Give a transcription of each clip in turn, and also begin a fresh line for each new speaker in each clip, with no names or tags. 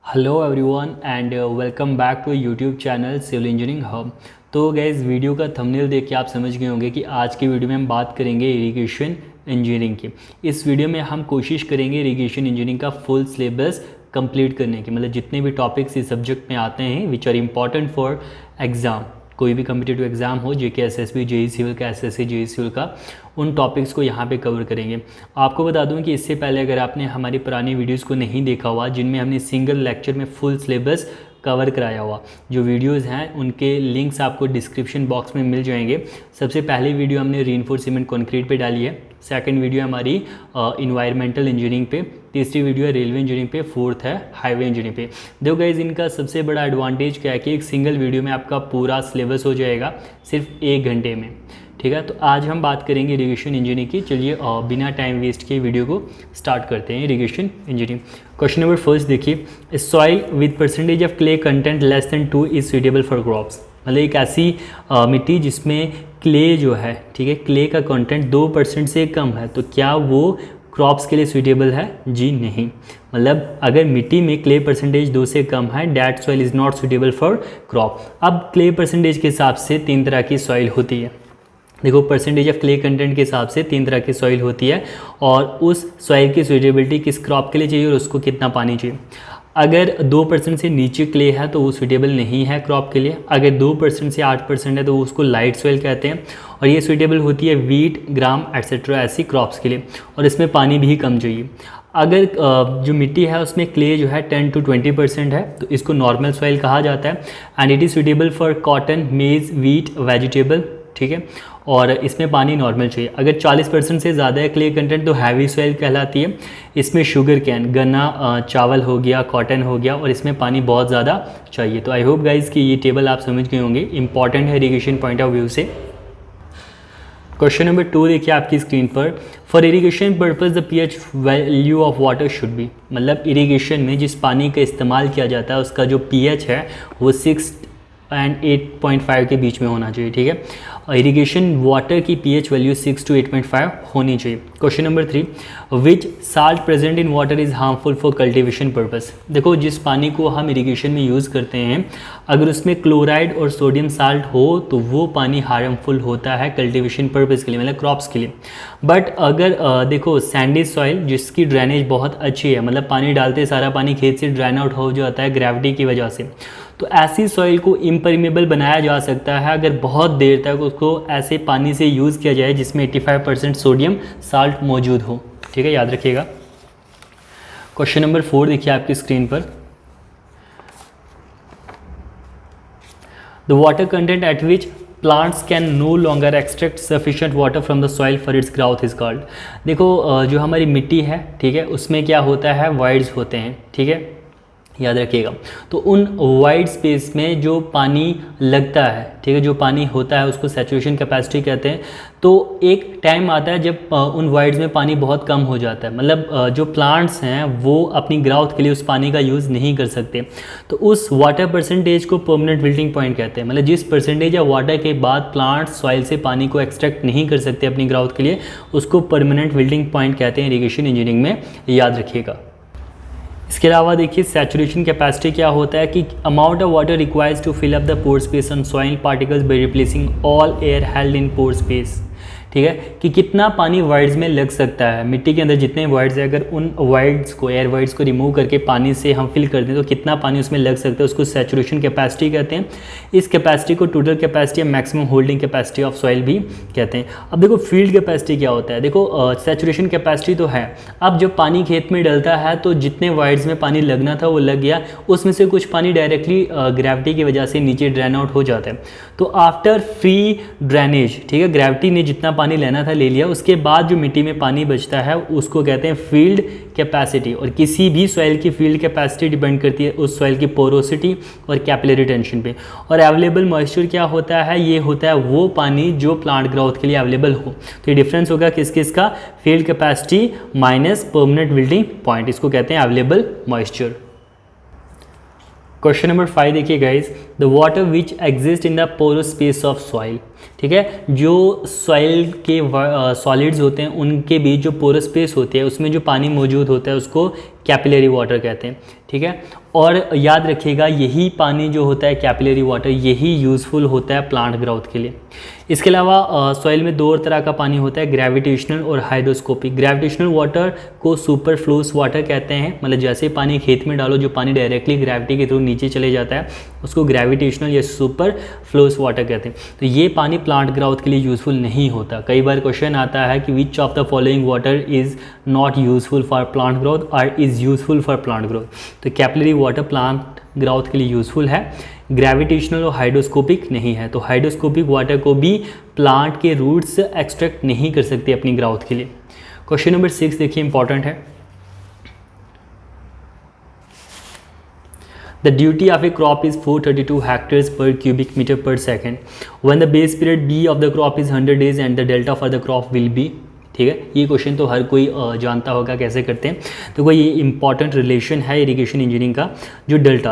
Hello everyone and welcome back to YouTube channel civil engineering hub. तो guys video का thumbnail देख के आप समझ गए होंगे कि आज की वीडियो में हम बात करेंगे इरिगेशन इंजीनियरिंग की। इस वीडियो में हम कोशिश करेंगे इरिगेशन इंजीनियरिंग का फुल सिलेबस कंप्लीट करने की, मतलब जितने भी टॉपिक्स इस सब्जेक्ट में आते हैं which are important for exam, कोई भी कम्पिटिटिव एग्जाम हो, जेके एसएसबी, जेई सिविल का, एसएससी जेई सिविल का, उन टॉपिक्स को यहाँ पे कवर करेंगे। आपको बता दूं कि इससे पहले अगर आपने हमारी पुरानी वीडियोस को नहीं देखा हुआ जिनमें हमने सिंगल लेक्चर में फुल सिलेबस कवर कराया हुआ, जो वीडियोस हैं उनके लिंक्स आपको डिस्क्रिप्शन बॉक्स में मिल जाएंगे। सबसे पहली वीडियो हमने रीइंफोर्स्ड सीमेंट कंक्रीट पे डाली है, सेकंड वीडियो हमारी इन्वायरमेंटल इंजीनियरिंग पे, तीसरी वीडियो है रेलवे इंजीनियरिंग पे, फोर्थ है हाईवे इंजीनियरिंग पे। देखो गाइस, इनका सबसे बड़ा एडवांटेज क्या है कि एक सिंगल वीडियो में आपका पूरा सिलेबस हो जाएगा सिर्फ 1 घंटे में। ठीक है, तो आज हम बात करेंगे इरिगेशन इंजीनियरिंग की। चलिए बिना टाइम वेस्ट किए वीडियो को स्टार्ट करते हैं। Irrigation engineering question number first देखिए, soil with percentage of clay content less than 2 is suitable for crops. मतलब एक ऐसी मिट्टी जिसमें क्ले जो है, ठीक है, क्ले का कंटेंट 2% से कम है, तो क्या वो क्रॉप्स के लिए सूटेबल है? जी नहीं। मतलब अगर मिट्टी में क्ले परसेंटेज 2 से कम है, that soil is not suitable for crop. अब क्ले परसेंटेज के हिसाब से 3 तरह की सॉइल होती है। देखो, परसेंटेज ऑफ क्ले कंटेंट के हिसाब से 3 तरह की सॉइल होती है और उस सॉइल की सूटेबिलिटी किस क्रॉप के लिए चाहिए और उसको कितना पानी चाहिए। अगर 2% से नीचे क्ले है तो वो सूटेबल नहीं है क्रॉप के लिए। अगर 2% से 8% है तो उसको लाइट सॉइल कहते हैं और ये सूटेबल होती है वीट, ग्राम एट्सेट्रा ऐसी क्रॉप्स के लिए, और इसमें पानी भी कम चाहिए। अगर जो मिट्टी है उसमें क्ले जो है 10 to 20% है तो इसको नॉर्मल सॉइल कहा जाता है and it is suitable for cotton, मेज़, वीट, वेजिटेबल। ठीक है, और इसमें पानी नॉर्मल चाहिए। अगर 40% से ज़्यादा है क्ले कंटेंट तो हैवी सॉइल कहलाती है। इसमें शुगर कैन, गन्ना, चावल हो गया, कॉटन हो गया, और इसमें पानी बहुत ज़्यादा चाहिए। तो आई होप गाइज कि ये टेबल आप समझ गए होंगे, इंपॉर्टेंट है इरिगेशन पॉइंट ऑफ व्यू से। क्वेश्चन नंबर 2 देखिए आपकी स्क्रीन पर, for irrigation purpose the pH value of water should be. मतलब इरिगेशन में जिस पानी का इस्तेमाल किया जाता है उसका जो पीएच है वो 6 and 8.5 के बीच में होना चाहिए। ठीक है, इरिगेशन वाटर की पीएच वैल्यू 6 to 8.5 होनी चाहिए। Question number 3, which salt present in water is harmful for cultivation purpose. देखो, जिस पानी को हम इरिगेशन में यूज़ करते हैं अगर उसमें क्लोराइड और सोडियम साल्ट हो तो वो पानी हार्मफुल होता है कल्टिवेशन पर्पस के लिए, मतलब क्रॉप्स के लिए। बट अगर देखो सैंडी सॉइल जिसकी ड्रेनेज बहुत अच्छी है, मतलब पानी डालते सारा पानी खेत से ड्रेन आउट हो जाता है ग्रेविटी की वजह से, तो ऐसी सॉइल को इम्परमेबल बनाया जा सकता है अगर बहुत देर तक उसको ऐसे पानी से यूज़ किया जाए जिसमें 85% सोडियम साल्ट मौजूद हो। ठीक है, याद रखिएगा। क्वेश्चन नंबर 4 देखिए आपकी स्क्रीन पर, the water content at which plants can no longer extract sufficient water from the soil for its growth is called. देखो, जो हमारी मिट्टी है, ठीक है, उसमें क्या होता है, वॉइड्स होते हैं। ठीक है, याद रखिएगा। तो उन वाइड स्पेस में जो पानी लगता है, ठीक है, जो पानी होता है उसको सैचुरेशन कैपेसिटी कहते हैं। तो एक टाइम आता है जब उन वाइड्स में पानी बहुत कम हो जाता है, मतलब जो प्लांट्स हैं वो अपनी ग्रोथ के लिए उस पानी का यूज़ नहीं कर सकते, तो उस वाटर परसेंटेज को परमानेंट विल्टिंग पॉइंट कहते हैं। मतलब जिस परसेंटेज या वाटर के बाद प्लांट्स सॉइल से पानी को एक्सट्रैक्ट नहीं कर सकते अपनी ग्रोथ के लिए, उसको परमानेंट विल्टिंग पॉइंट कहते हैं इरिगेशन इंजीनियरिंग में, याद रखिएगा। इसके अलावा देखिए सैचुरेशन कैपेसिटी क्या होता है कि amount of water requires to fill up the pore space on soil particles by replacing all air held in pore space. ठीक है, कि कितना पानी वाइड्स में लग सकता है, मिट्टी के अंदर जितने वाइड्स है अगर उन वाइड्स को, एयर वाइड्स को रिमूव करके पानी से हम फिल कर दें तो कितना पानी उसमें लग सकता है, उसको सैचुरेशन कैपेसिटी कहते हैं। इस कैपेसिटी को टोटल कैपेसिटी या maximum holding capacity of soil भी कहते हैं। अब देखो फील्ड कैपेसिटी क्या होता है। देखो, सैचुरेशन कैपेसिटी तो है, अब जब पानी खेत में डलता है तो जितने वाइड्स में पानी लगना था वो लग गया, उसमें से कुछ पानी डायरेक्टली ग्रेविटी की वजह से नीचे ड्रेन आउट हो जाता है। तो आफ्टर फ्री ड्रेनेज, ठीक है, ग्रेविटी ने जितना पानी लेना था ले लिया, उसके बाद जो मिट्टी में पानी बचता है उसको कहते हैं फील्ड कैपेसिटी। और किसी भी सॉइल की फील्ड कैपेसिटी डिपेंड करती है उस सॉइल की पोरोसिटी और कैपिलरी टेंशन पे। और अवेलेबल मॉइस्चर क्या होता है, ये होता है वो पानी जो प्लांट ग्रोथ के लिए अवेलेबल हो। तो ये डिफरेंस होगा किस किस का, field capacity minus permanent wilting point, इसको कहते हैं अवेलेबल मॉइस्चर। क्वेश्चन नंबर 5 देखिए guys, the water which exist in the porous space of soil. ठीक है, जो सॉइल के सॉलिड्स होते हैं उनके बीच जो पोरस स्पेस होती है उसमें जो पानी मौजूद होता है उसको कैपिलरी वाटर कहते हैं, ठीक है। और याद रखिएगा यही पानी जो होता है कैपिलरी वाटर, यही यूज़फुल होता है प्लांट ग्रोथ के लिए। इसके अलावा सॉइल में दो और तरह का पानी होता है, ग्रेविटेशनल और हाइड्रोस्कोपिक। ग्रेविटेशनल वाटर को सुपरफ्लूस वाटर कहते हैं, मतलब जैसे पानी खेत में डालो, जो पानी डायरेक्टली ग्रेविटी के थ्रू नीचे चले जाता है उसको ग्रेविटेशनल या सुपरफ्लूस वाटर कहते हैं। तो ये पानी प्लांट ग्रोथ के लिए यूज़फुल नहीं होता। कई बार क्वेश्चन आता है कि which of the following water is not useful for plant growth और is useful for plant growth. तो कैपिलरी वाटर प्लांट ग्रोथ के लिए यूज़फुल है, ग्रेविटेशनल और हाइड्रोस्कोपिक नहीं है। तो हाइड्रोस्कोपिक वाटर को भी प्लांट के रूट्स एक्सट्रैक्ट नहीं कर सकते अपनी ग्रोथ के लिए। क्वेश्चन नंबर 6 देखिए, इंपॉर्टेंट है। The duty of a crop is 432 hectares per cubic meter per second. When the base period B of the crop is 100 days and the delta for the crop will be, ठीक है। ये question तो हर कोई जानता होगा कैसे करते हैं। तो कोई ये इंपॉर्टेंट रिलेशन है इरिगेशन इंजीनियरिंग का, जो डेल्टा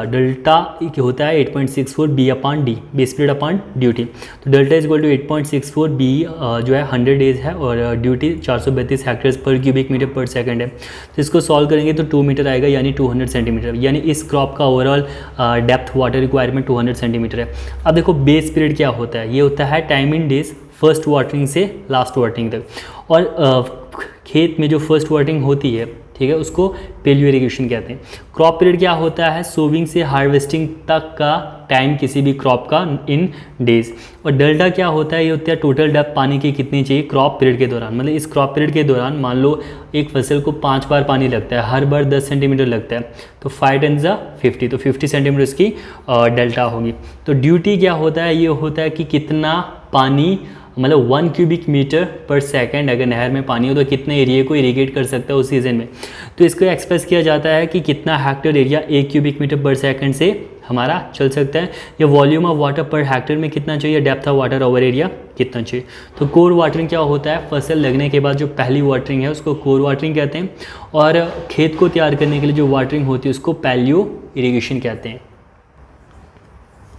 होता है 8.64 B upon D, base period upon duty. तो delta is equal to 8.64 B जो है 100 डेज है और duty 432 hectares per cubic metre per second है। तो इसको सॉल्व करेंगे तो 2 मीटर आएगा, यानी 200 सेंटीमीटर, यानी इस क्रॉप का overall depth water requirement 200 centimetre है। अब देखो बेस पीरियड क्या होता है, ये होता है time in days first watering से लास्ट वाटरिंग तक। और खेत में जो फर्स्ट वाटरिंग होती है, ठीक है, उसको पेलियो इरिगेशन कहते हैं। क्रॉप पीरियड क्या होता है, सोविंग से हार्वेस्टिंग तक का टाइम किसी भी क्रॉप का इन डेज। और डेल्टा क्या होता है, ये होता है टोटल डेप्थ पानी की कितनी चाहिए क्रॉप पीरियड के दौरान। मतलब इस क्रॉप पीरियड के दौरान मान लो एक फसल को 5 बार पानी लगता है, हर बार 10 सेंटीमीटर लगता है, तो 5 × 50, तो 50 सेंटीमीटर इसकी डेल्टा होगी। तो ड्यूटी क्या होता है, ये होता है कि कितना पानी, मतलब 1 क्यूबिक मीटर पर सेकंड अगर नहर में पानी हो तो कितने एरिया को इरिगेट कर सकता है उस सीज़न में। तो इसको एक्सप्रेस किया जाता है कि कितना hectare area 1 cubic metre per second से हमारा चल सकता है, या volume of water per hectare में कितना चाहिए, depth of water over area कितना चाहिए। तो कोर वाटरिंग क्या होता है, फसल लगने के बाद जो पहली वाटरिंग है उसको कोर वाटरिंग कहते हैं, और खेत को तैयार करने के लिए जो वाटरिंग होती है उसको पैलियो इरिगेशन कहते हैं।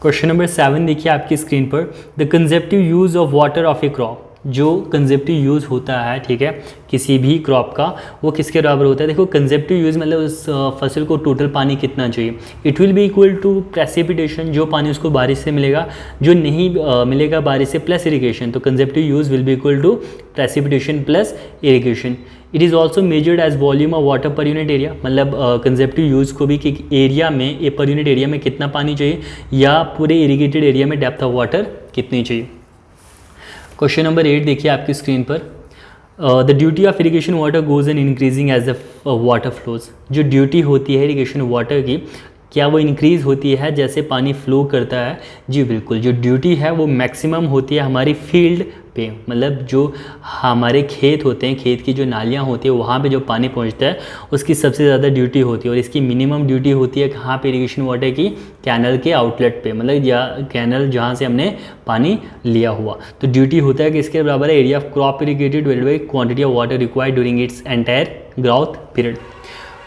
क्वेश्चन नंबर 7 देखिए आपकी स्क्रीन पर, the consumptive use of water of a crop. जो कंजेप्टिव यूज़ होता है, ठीक है, किसी भी क्रॉप का, वो किसके बराबर होता है। देखो कंजेप्टिव यूज़ मतलब उस फसल को टोटल पानी कितना चाहिए। It will be equal to precipitation, जो पानी उसको बारिश से मिलेगा, जो नहीं मिलेगा बारिश से, प्लस इरिगेशन। तो consumptive use will be equal to precipitation plus irrigation. It is also measured as volume of water per unit area. मतलब कंजेप्टिव यूज़ को भी कि एरिया में, पर यूनिट एरिया में कितना पानी चाहिए, या पूरे इरिगेटेड एरिया में डेप्थ ऑफ वाटर कितनी चाहिए। क्वेश्चन नंबर 8 देखिए आपकी स्क्रीन पर, the duty of irrigation water goes in increasing as the water flows. जो ड्यूटी होती है इरिगेशन वाटर की, क्या वो इंक्रीज़ होती है जैसे पानी फ्लो करता है। जी बिल्कुल, जो ड्यूटी है वो मैक्सिमम होती है हमारी फील्ड पे, मतलब जो हमारे खेत होते हैं, खेत की जो नालियाँ होती है वहाँ पे जो पानी पहुँचता है उसकी सबसे ज़्यादा ड्यूटी होती है। और इसकी मिनिमम ड्यूटी होती है कहाँ पे, इरिगेशन वाटर की कैनल के आउटलेट पे, मतलब या कैनल जहाँ से हमने पानी लिया हुआ। तो ड्यूटी होता है कि इसके बराबर है area of crop irrigated divided by quantity of water required during its entire growth period.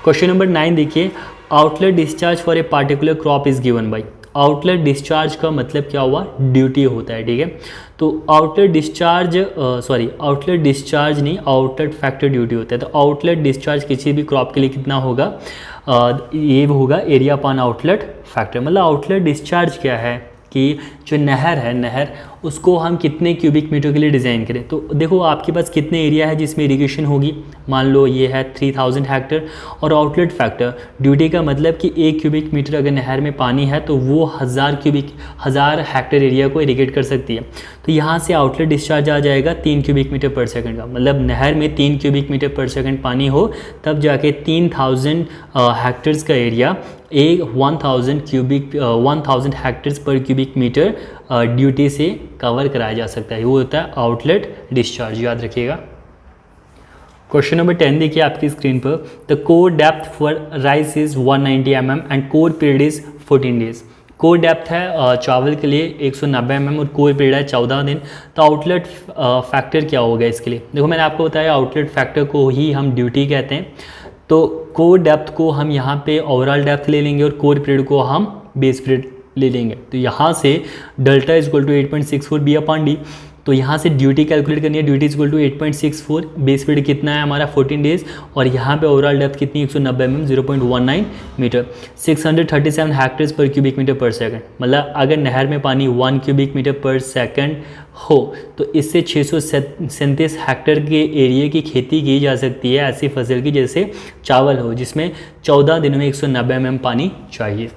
Question number 9 देखिए, outlet discharge for a particular crop is given by. Outlet discharge का मतलब क्या हुआ, ड्यूटी होता है, ठीक है। तो आउटलेट डिस्चार्ज आउटलेट डिस्चार्ज नहीं, आउटलेट फैक्टर ड्यूटी होता है। तो आउटलेट डिस्चार्ज किसी भी क्रॉप के लिए कितना होगा, ये होगा एरिया अपॉन आउटलेट फैक्टर। मतलब आउटलेट डिस्चार्ज क्या है कि जो नहर है, नहर उसको हम कितने क्यूबिक मीटर के लिए डिज़ाइन करें। तो देखो आपके पास कितने एरिया है जिसमें इरिगेशन होगी, मान लो ये है 3000 हेक्टेयर, और आउटलेट फैक्टर ड्यूटी का मतलब कि 1 क्यूबिक मीटर अगर नहर में पानी है तो वो 1000 हेक्टेयर एरिया को इरिगेट कर सकती है। तो यहाँ से आउटलेट डिस्चार्ज आ जाएगा 3 क्यूबिक मीटर पर सेकंड का। मतलब नहर में 3 क्यूबिक मीटर पर सेकंड पानी हो तब जाके 3000 हेक्टेयर्स का area 1000 hectares per cubic metre duty से कवर कराया जा सकता है। वो होता है आउटलेट डिस्चार्ज, याद रखिएगा। क्वेश्चन नंबर 10 देखिए आपकी स्क्रीन पर, the core depth for rice is 190 mm and core period is 14 days. Core depth है चावल के लिए 190 mm और कोर पीरियड है 14 दिन। तो आउटलेट फैक्टर क्या होगा इसके लिए, देखो मैंने आपको बताया आउटलेट फैक्टर को ही हम ड्यूटी कहते हैं। तो कोर डेप्थ को हम यहाँ पे ओवरऑल डेप्थ ले लेंगे और कोर पीरियड को हम बेस पीरियड ले लेंगे। तो यहाँ से delta is equal to 8.64 B upon D. तो यहाँ से ड्यूटी कैलकुलेट करनी है, duty equal to 8.64, base speed कितना है हमारा 14 डेज, और यहाँ पे ओवरऑल डेप्थ कितनी 190 mm 0.19 metre, 637 hectares per cubic metre per second. मतलब अगर नहर में पानी 1 क्यूबिक मीटर पर सेकंड हो तो इससे 637 हेक्टेयर के एरिया की खेती की जा सकती है ऐसी फसल की जैसे चावल हो, जिसमें 14 दिनों में 190 mm पानी चाहिए।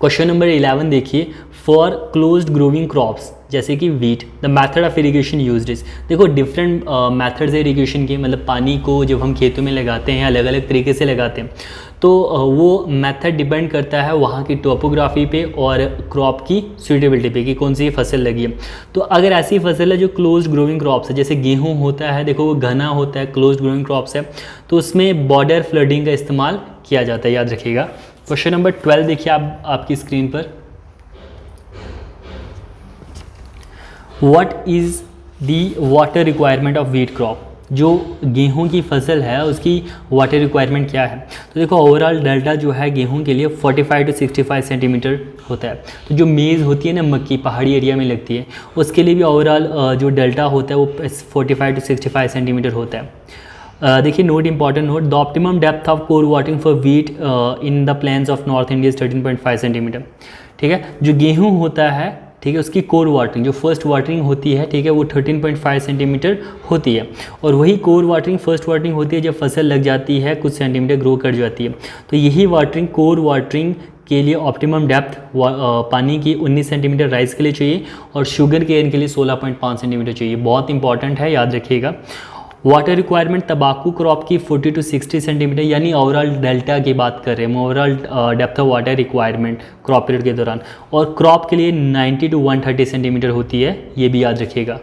क्वेश्चन नंबर 11 देखिए, फॉर क्लोज्ड ग्रोविंग क्रॉप्स जैसे कि wheat the method of irrigation used is. देखो डिफरेंट मेथड्स है इरिगेशन के, मतलब पानी को जब हम खेतों में लगाते हैं अलग अलग तरीके से लगाते हैं, तो वो मेथड डिपेंड करता है वहाँ की टोपोग्राफी पे और क्रॉप की सूटेबिलिटी पे कि कौन सी फसल लगी है। तो अगर ऐसी फसल है जो क्लोज्ड ग्रोविंग क्रॉप्स है, जैसे गेहूँ होता है, देखो वो घना होता है, क्लोज्ड ग्रोविंग क्रॉप्स है, तो उसमें बॉर्डर फ्लडिंग का इस्तेमाल किया जाता है, याद रखिएगा। क्वेश्चन नंबर 12 देखिए आप आपकी स्क्रीन पर, what is the water requirement of wheat crop. जो गेहूं की फसल है उसकी वाटर रिक्वायरमेंट क्या है। तो देखो ओवरऑल डेल्टा जो है गेहूं के लिए 45 to 65 सेंटीमीटर होता है। तो जो मेज़ होती है ना, मक्की पहाड़ी एरिया में लगती है, उसके लिए भी ओवरऑल जो डेल्टा होता है वो 45 to 65 सेंटीमीटर होता है। देखिए note important note, the optimum depth of kor watering for wheat in the plains of North India 13.5 centimetre. ठीक है, जो गेहूँ होता है, ठीक है, उसकी कोर वाटरिंग जो फर्स्ट वाटरिंग होती है, ठीक है, वो 13.5 सेंटीमीटर होती है, और वही कोर वाटरिंग फर्स्ट वाटरिंग होती है जब फसल लग जाती है कुछ सेंटीमीटर ग्रो कर जाती है। तो यही वाटरिंग कोर वाटरिंग के लिए ऑप्टिमम डेप्थ पानी की 19 सेंटीमीटर राइस के लिए चाहिए और शुगर केन के लिए 16.5 सेंटीमीटर चाहिए। बहुत इंपॉर्टेंट है, याद रखिएगा। वाटर रिक्वायरमेंट तंबाकू क्रॉप की 40 to 60 सेंटीमीटर, यानी ओवरऑल डेल्टा की बात कर रहे हैं, overall depth of water requirement crop period के दौरान, और क्रॉप के लिए 90 to 130 सेंटीमीटर होती है, ये भी याद रखिएगा।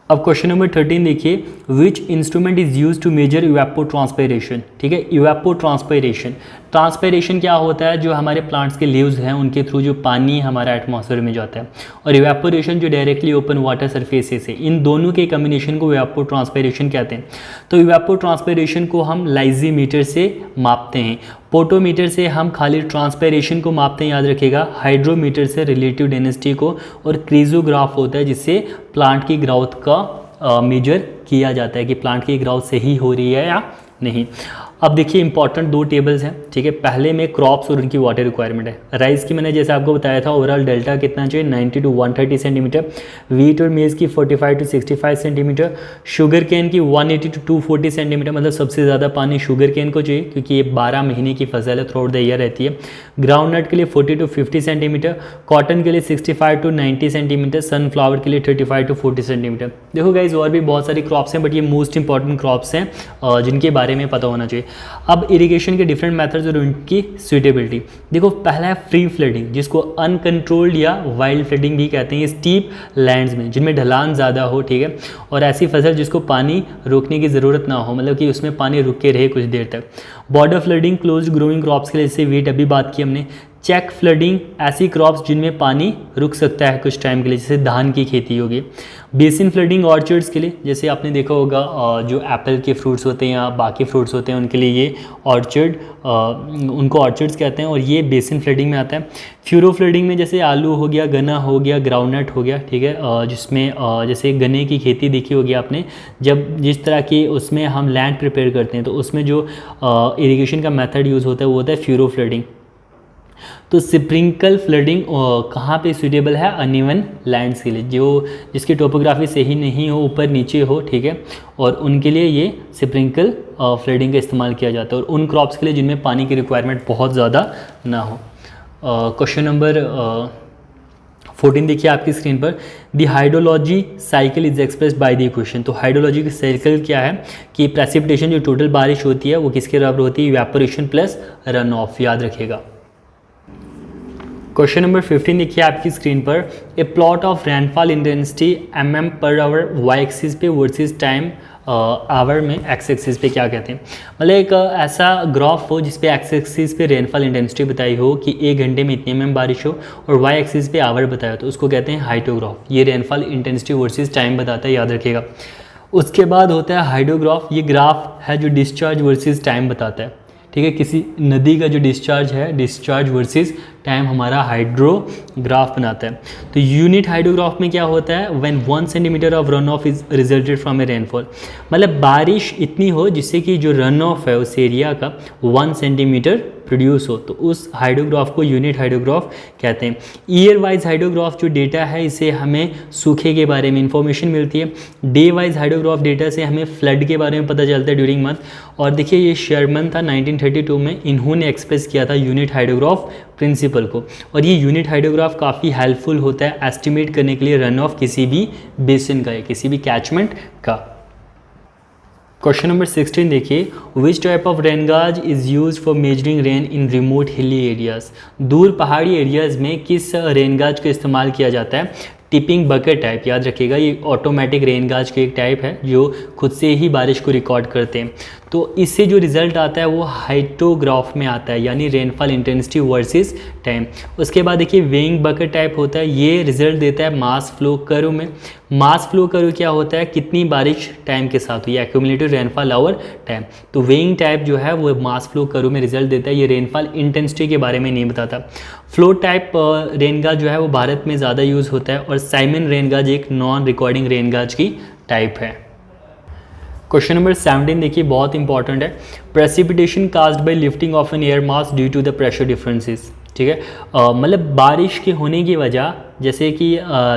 अब क्वेश्चन नंबर 13 देखिए, which instrument is used to measure evapotranspiration. ठीक है, इवेपोट्रांसपायरेशन, ट्रांसपायरेशन क्या होता है, जो हमारे प्लांट्स के लीव्स हैं उनके थ्रू जो पानी हमारा एटमॉस्फेयर में जाता है, और इवेपोरेशन जो डायरेक्टली ओपन वाटर सरफेस से, इन दोनों के कम्बिनेशन को इवेपोट्रांसपायरेशन कहते हैं। तो इवेपोट्रांसपायरेशन को हम लाइजीमीटर से मापते हैं, पोटोमीटर से हम खाली ट्रांसपायरेशन को मापते हैं, याद रखिएगा, हाइड्रोमीटर से रिलेटिव डेंसिटी को, और क्रीजोग्राफ होता है जिससे प्लांट की ग्रोथ का मेजर किया जाता है कि प्लांट की ग्रोथ सही हो रही है या नहीं। अब देखिए इंपॉर्टेंट दो टेबल्स हैं, ठीक है। पहले में क्रॉप्स और उनकी वाटर रिक्वायरमेंट है। राइस की मैंने जैसे आपको बताया था ओवरऑल डेल्टा कितना चाहिए 90 to 130 सेंटीमीटर, वीट और मेज़ की 45 to 65 सेंटीमीटर, शुगर केन की 180 to 240 सेंटीमीटर, मतलब सबसे ज़्यादा पानी शुगर केन को चाहिए क्योंकि ये 12 महीने की फसल है, थ्रू आउट द ईयर रहती है। ग्राउंडनट के लिए 40 to 50 सेंटीमीटर, कॉटन के लिए 65 to 90 सेंटीमीटर, सनफ्लावर के लिए 35 to 40 सेंटीमीटर। देखो गाइज और भी बहुत सारी क्रॉप्स हैं बट ये मोस्ट इंपॉर्टेंट क्रॉप्स हैं जिनके बारे में पता होना चाहिए। अब इरिगेशन के डिफरेंट मेथड्स और उनकी सुटेबिलिटी देखो, पहला है फ्री फ्लडिंग जिसको अनकंट्रोल्ड या वाइल्ड फ्लडिंग भी कहते हैं। ये स्टीप लैंड्स में जिनमें ढलान ज़्यादा हो, ठीक है, और ऐसी फसल जिसको पानी रोकने की ज़रूरत ना हो, मतलब कि उसमें पानी रुक के रहे कुछ देर तक। Border flooding close growing crops के लिए, जैसे वीट अभी बात की हमने। चेक फ्लडिंग ऐसी क्रॉप्स जिनमें पानी रुक सकता है कुछ टाइम के लिए, जैसे धान की खेती होगी। बेसिन फ्लडिंग ऑर्चर्ड्स के लिए, जैसे आपने देखा होगा जो एप्पल के फ्रूट्स होते हैं या बाकी फ्रूट्स होते हैं उनके लिए ये ऑर्चर्ड, उनको ऑर्चर्ड्स कहते हैं और ये बेसिन फ्लडिंग में आता है। फ्यूरो फ्लडिंग में जैसे आलू हो गया, गन्ना हो गया, ग्राउंडनट हो गया, ठीक है, जिसमें जैसे गन्ने की खेती देखी होगी आपने, जब जिस तरह की उसमें हम लैंड प्रिपेयर करते हैं तो उसमें जो इरिगेशन का मेथड यूज़ होता है वो होता है फ्यूरो फ्लडिंग। तो स्प्रिंकल फ्लडिंग कहाँ पे सूटेबल है, अनइवन लैंड्स के लिए, जो जिसकी टोपोग्राफी सही नहीं हो, ऊपर नीचे हो, ठीक है, और उनके लिए ये स्प्रिंकल फ्लडिंग का इस्तेमाल किया जाता है, और उन क्रॉप्स के लिए जिनमें पानी की रिक्वायरमेंट बहुत ज़्यादा ना हो। क्वेश्चन नंबर 14 देखिए आपकी स्क्रीन पर, the hydrology cycle is expressed by the equation. तो हाइड्रोलॉजी की साइकिल क्या है कि प्रेसिपिटेशन जो टोटल बारिश होती है वो किसके बराबर होती है, इवेपोरेशन प्लस रन ऑफ, याद रखिएगा। क्वेश्चन नंबर 15 देखिए आपकी स्क्रीन पर, a plot of rainfall intensity mm per hour Y axis पे वर्सेस टाइम आवर में एक्स एक्सिस पे क्या कहते हैं। मतलब एक ऐसा ग्राफ हो जिस पे एक्स एक्सिस पे रेनफॉल इंटेंसिटी बताई हो कि 1 घंटे में इतने mm बारिश हो, और वाई एक्सिस पे आवर बताया हो, तो उसको कहते हैं हाइड्रोग्राफ। ये रेनफॉल इंटेंसिटी वर्सेस टाइम बताता है, याद रखिएगा। उसके बाद होता है हाइड्रोग्राफ, ये ग्राफ है जो डिस्चार्ज वर्सेस टाइम बताता है, ठीक है, किसी नदी का जो डिस्चार्ज है, डिस्चार्ज वर्सेस टाइम हमारा हाइड्रोग्राफ बनाता है। तो यूनिट हाइड्रोग्राफ में क्या होता है, when 1 centimetre of run of is resulted from a rainfall, मतलब बारिश इतनी हो जिससे कि जो रन ऑफ है उस एरिया का 1 सेंटीमीटर प्रोड्यूस हो, तो उस हाइड्रोग्राफ को यूनिट हाइड्रोग्राफ कहते हैं। ईयर वाइज हाइड्रोग्राफ जो डेटा है इसे हमें सूखे के बारे में इंफॉर्मेशन मिलती है। डे वाइज हाइड्रोग्राफ डेटा से हमें फ्लड के बारे में पता चलता है ड्यूरिंग मंथ। और देखिए ये शर्मन था 1932 में, इन्होंने एक्सप्रेस किया था यूनिट हाइड्रोग्राफ प्रिंसिपल को। और ये यूनिट हाइड्रोग्राफ काफ़ी हेल्पफुल होता है एस्टिमेट करने के लिए रन ऑफ किसी भी बेसिन का या किसी भी कैचमेंट का। क्वेश्चन नंबर 16 देखिए, विच टाइप ऑफ रेन गाज is use for measuring rain in remote hilly areas. दूर पहाड़ी एरियाज में किस रेन गाज का इस्तेमाल किया जाता है। टिपिंग बकेट टाइप, याद रखिएगा ये ऑटोमेटिक रेन गाज की एक टाइप है जो खुद से ही बारिश को रिकॉर्ड करते हैं। तो इससे जो रिज़ल्ट आता है वो हाइड्रोग्राफ में आता है, यानी रेनफॉल इंटेंसिटी वर्सेस टाइम। उसके बाद देखिए वेइंग बकेट टाइप होता है, ये रिजल्ट देता है मास फ्लो कर्व में। मास फ्लो कर्व क्या होता है, कितनी बारिश टाइम के साथ हुई, एक्यूमुलेटेड रेनफॉल ओवर टाइम। तो वेइंग टाइप जो है वो मास फ्लो कर्व में रिजल्ट देता है, ये रेनफॉल इंटेंसिटी के बारे में नहीं बताता। फ्लो टाइप रेन गाज जो है वो भारत में ज़्यादा यूज़ होता है, और साइमन रेन गाज एक नॉन रिकॉर्डिंग रेन गाज की टाइप है। क्वेश्चन नंबर 17 देखिए, बहुत इंपॉर्टेंट है। Precipitation caused by lifting of an air mass due to the pressure differences. ठीक है, मतलब बारिश के होने की वजह, जैसे कि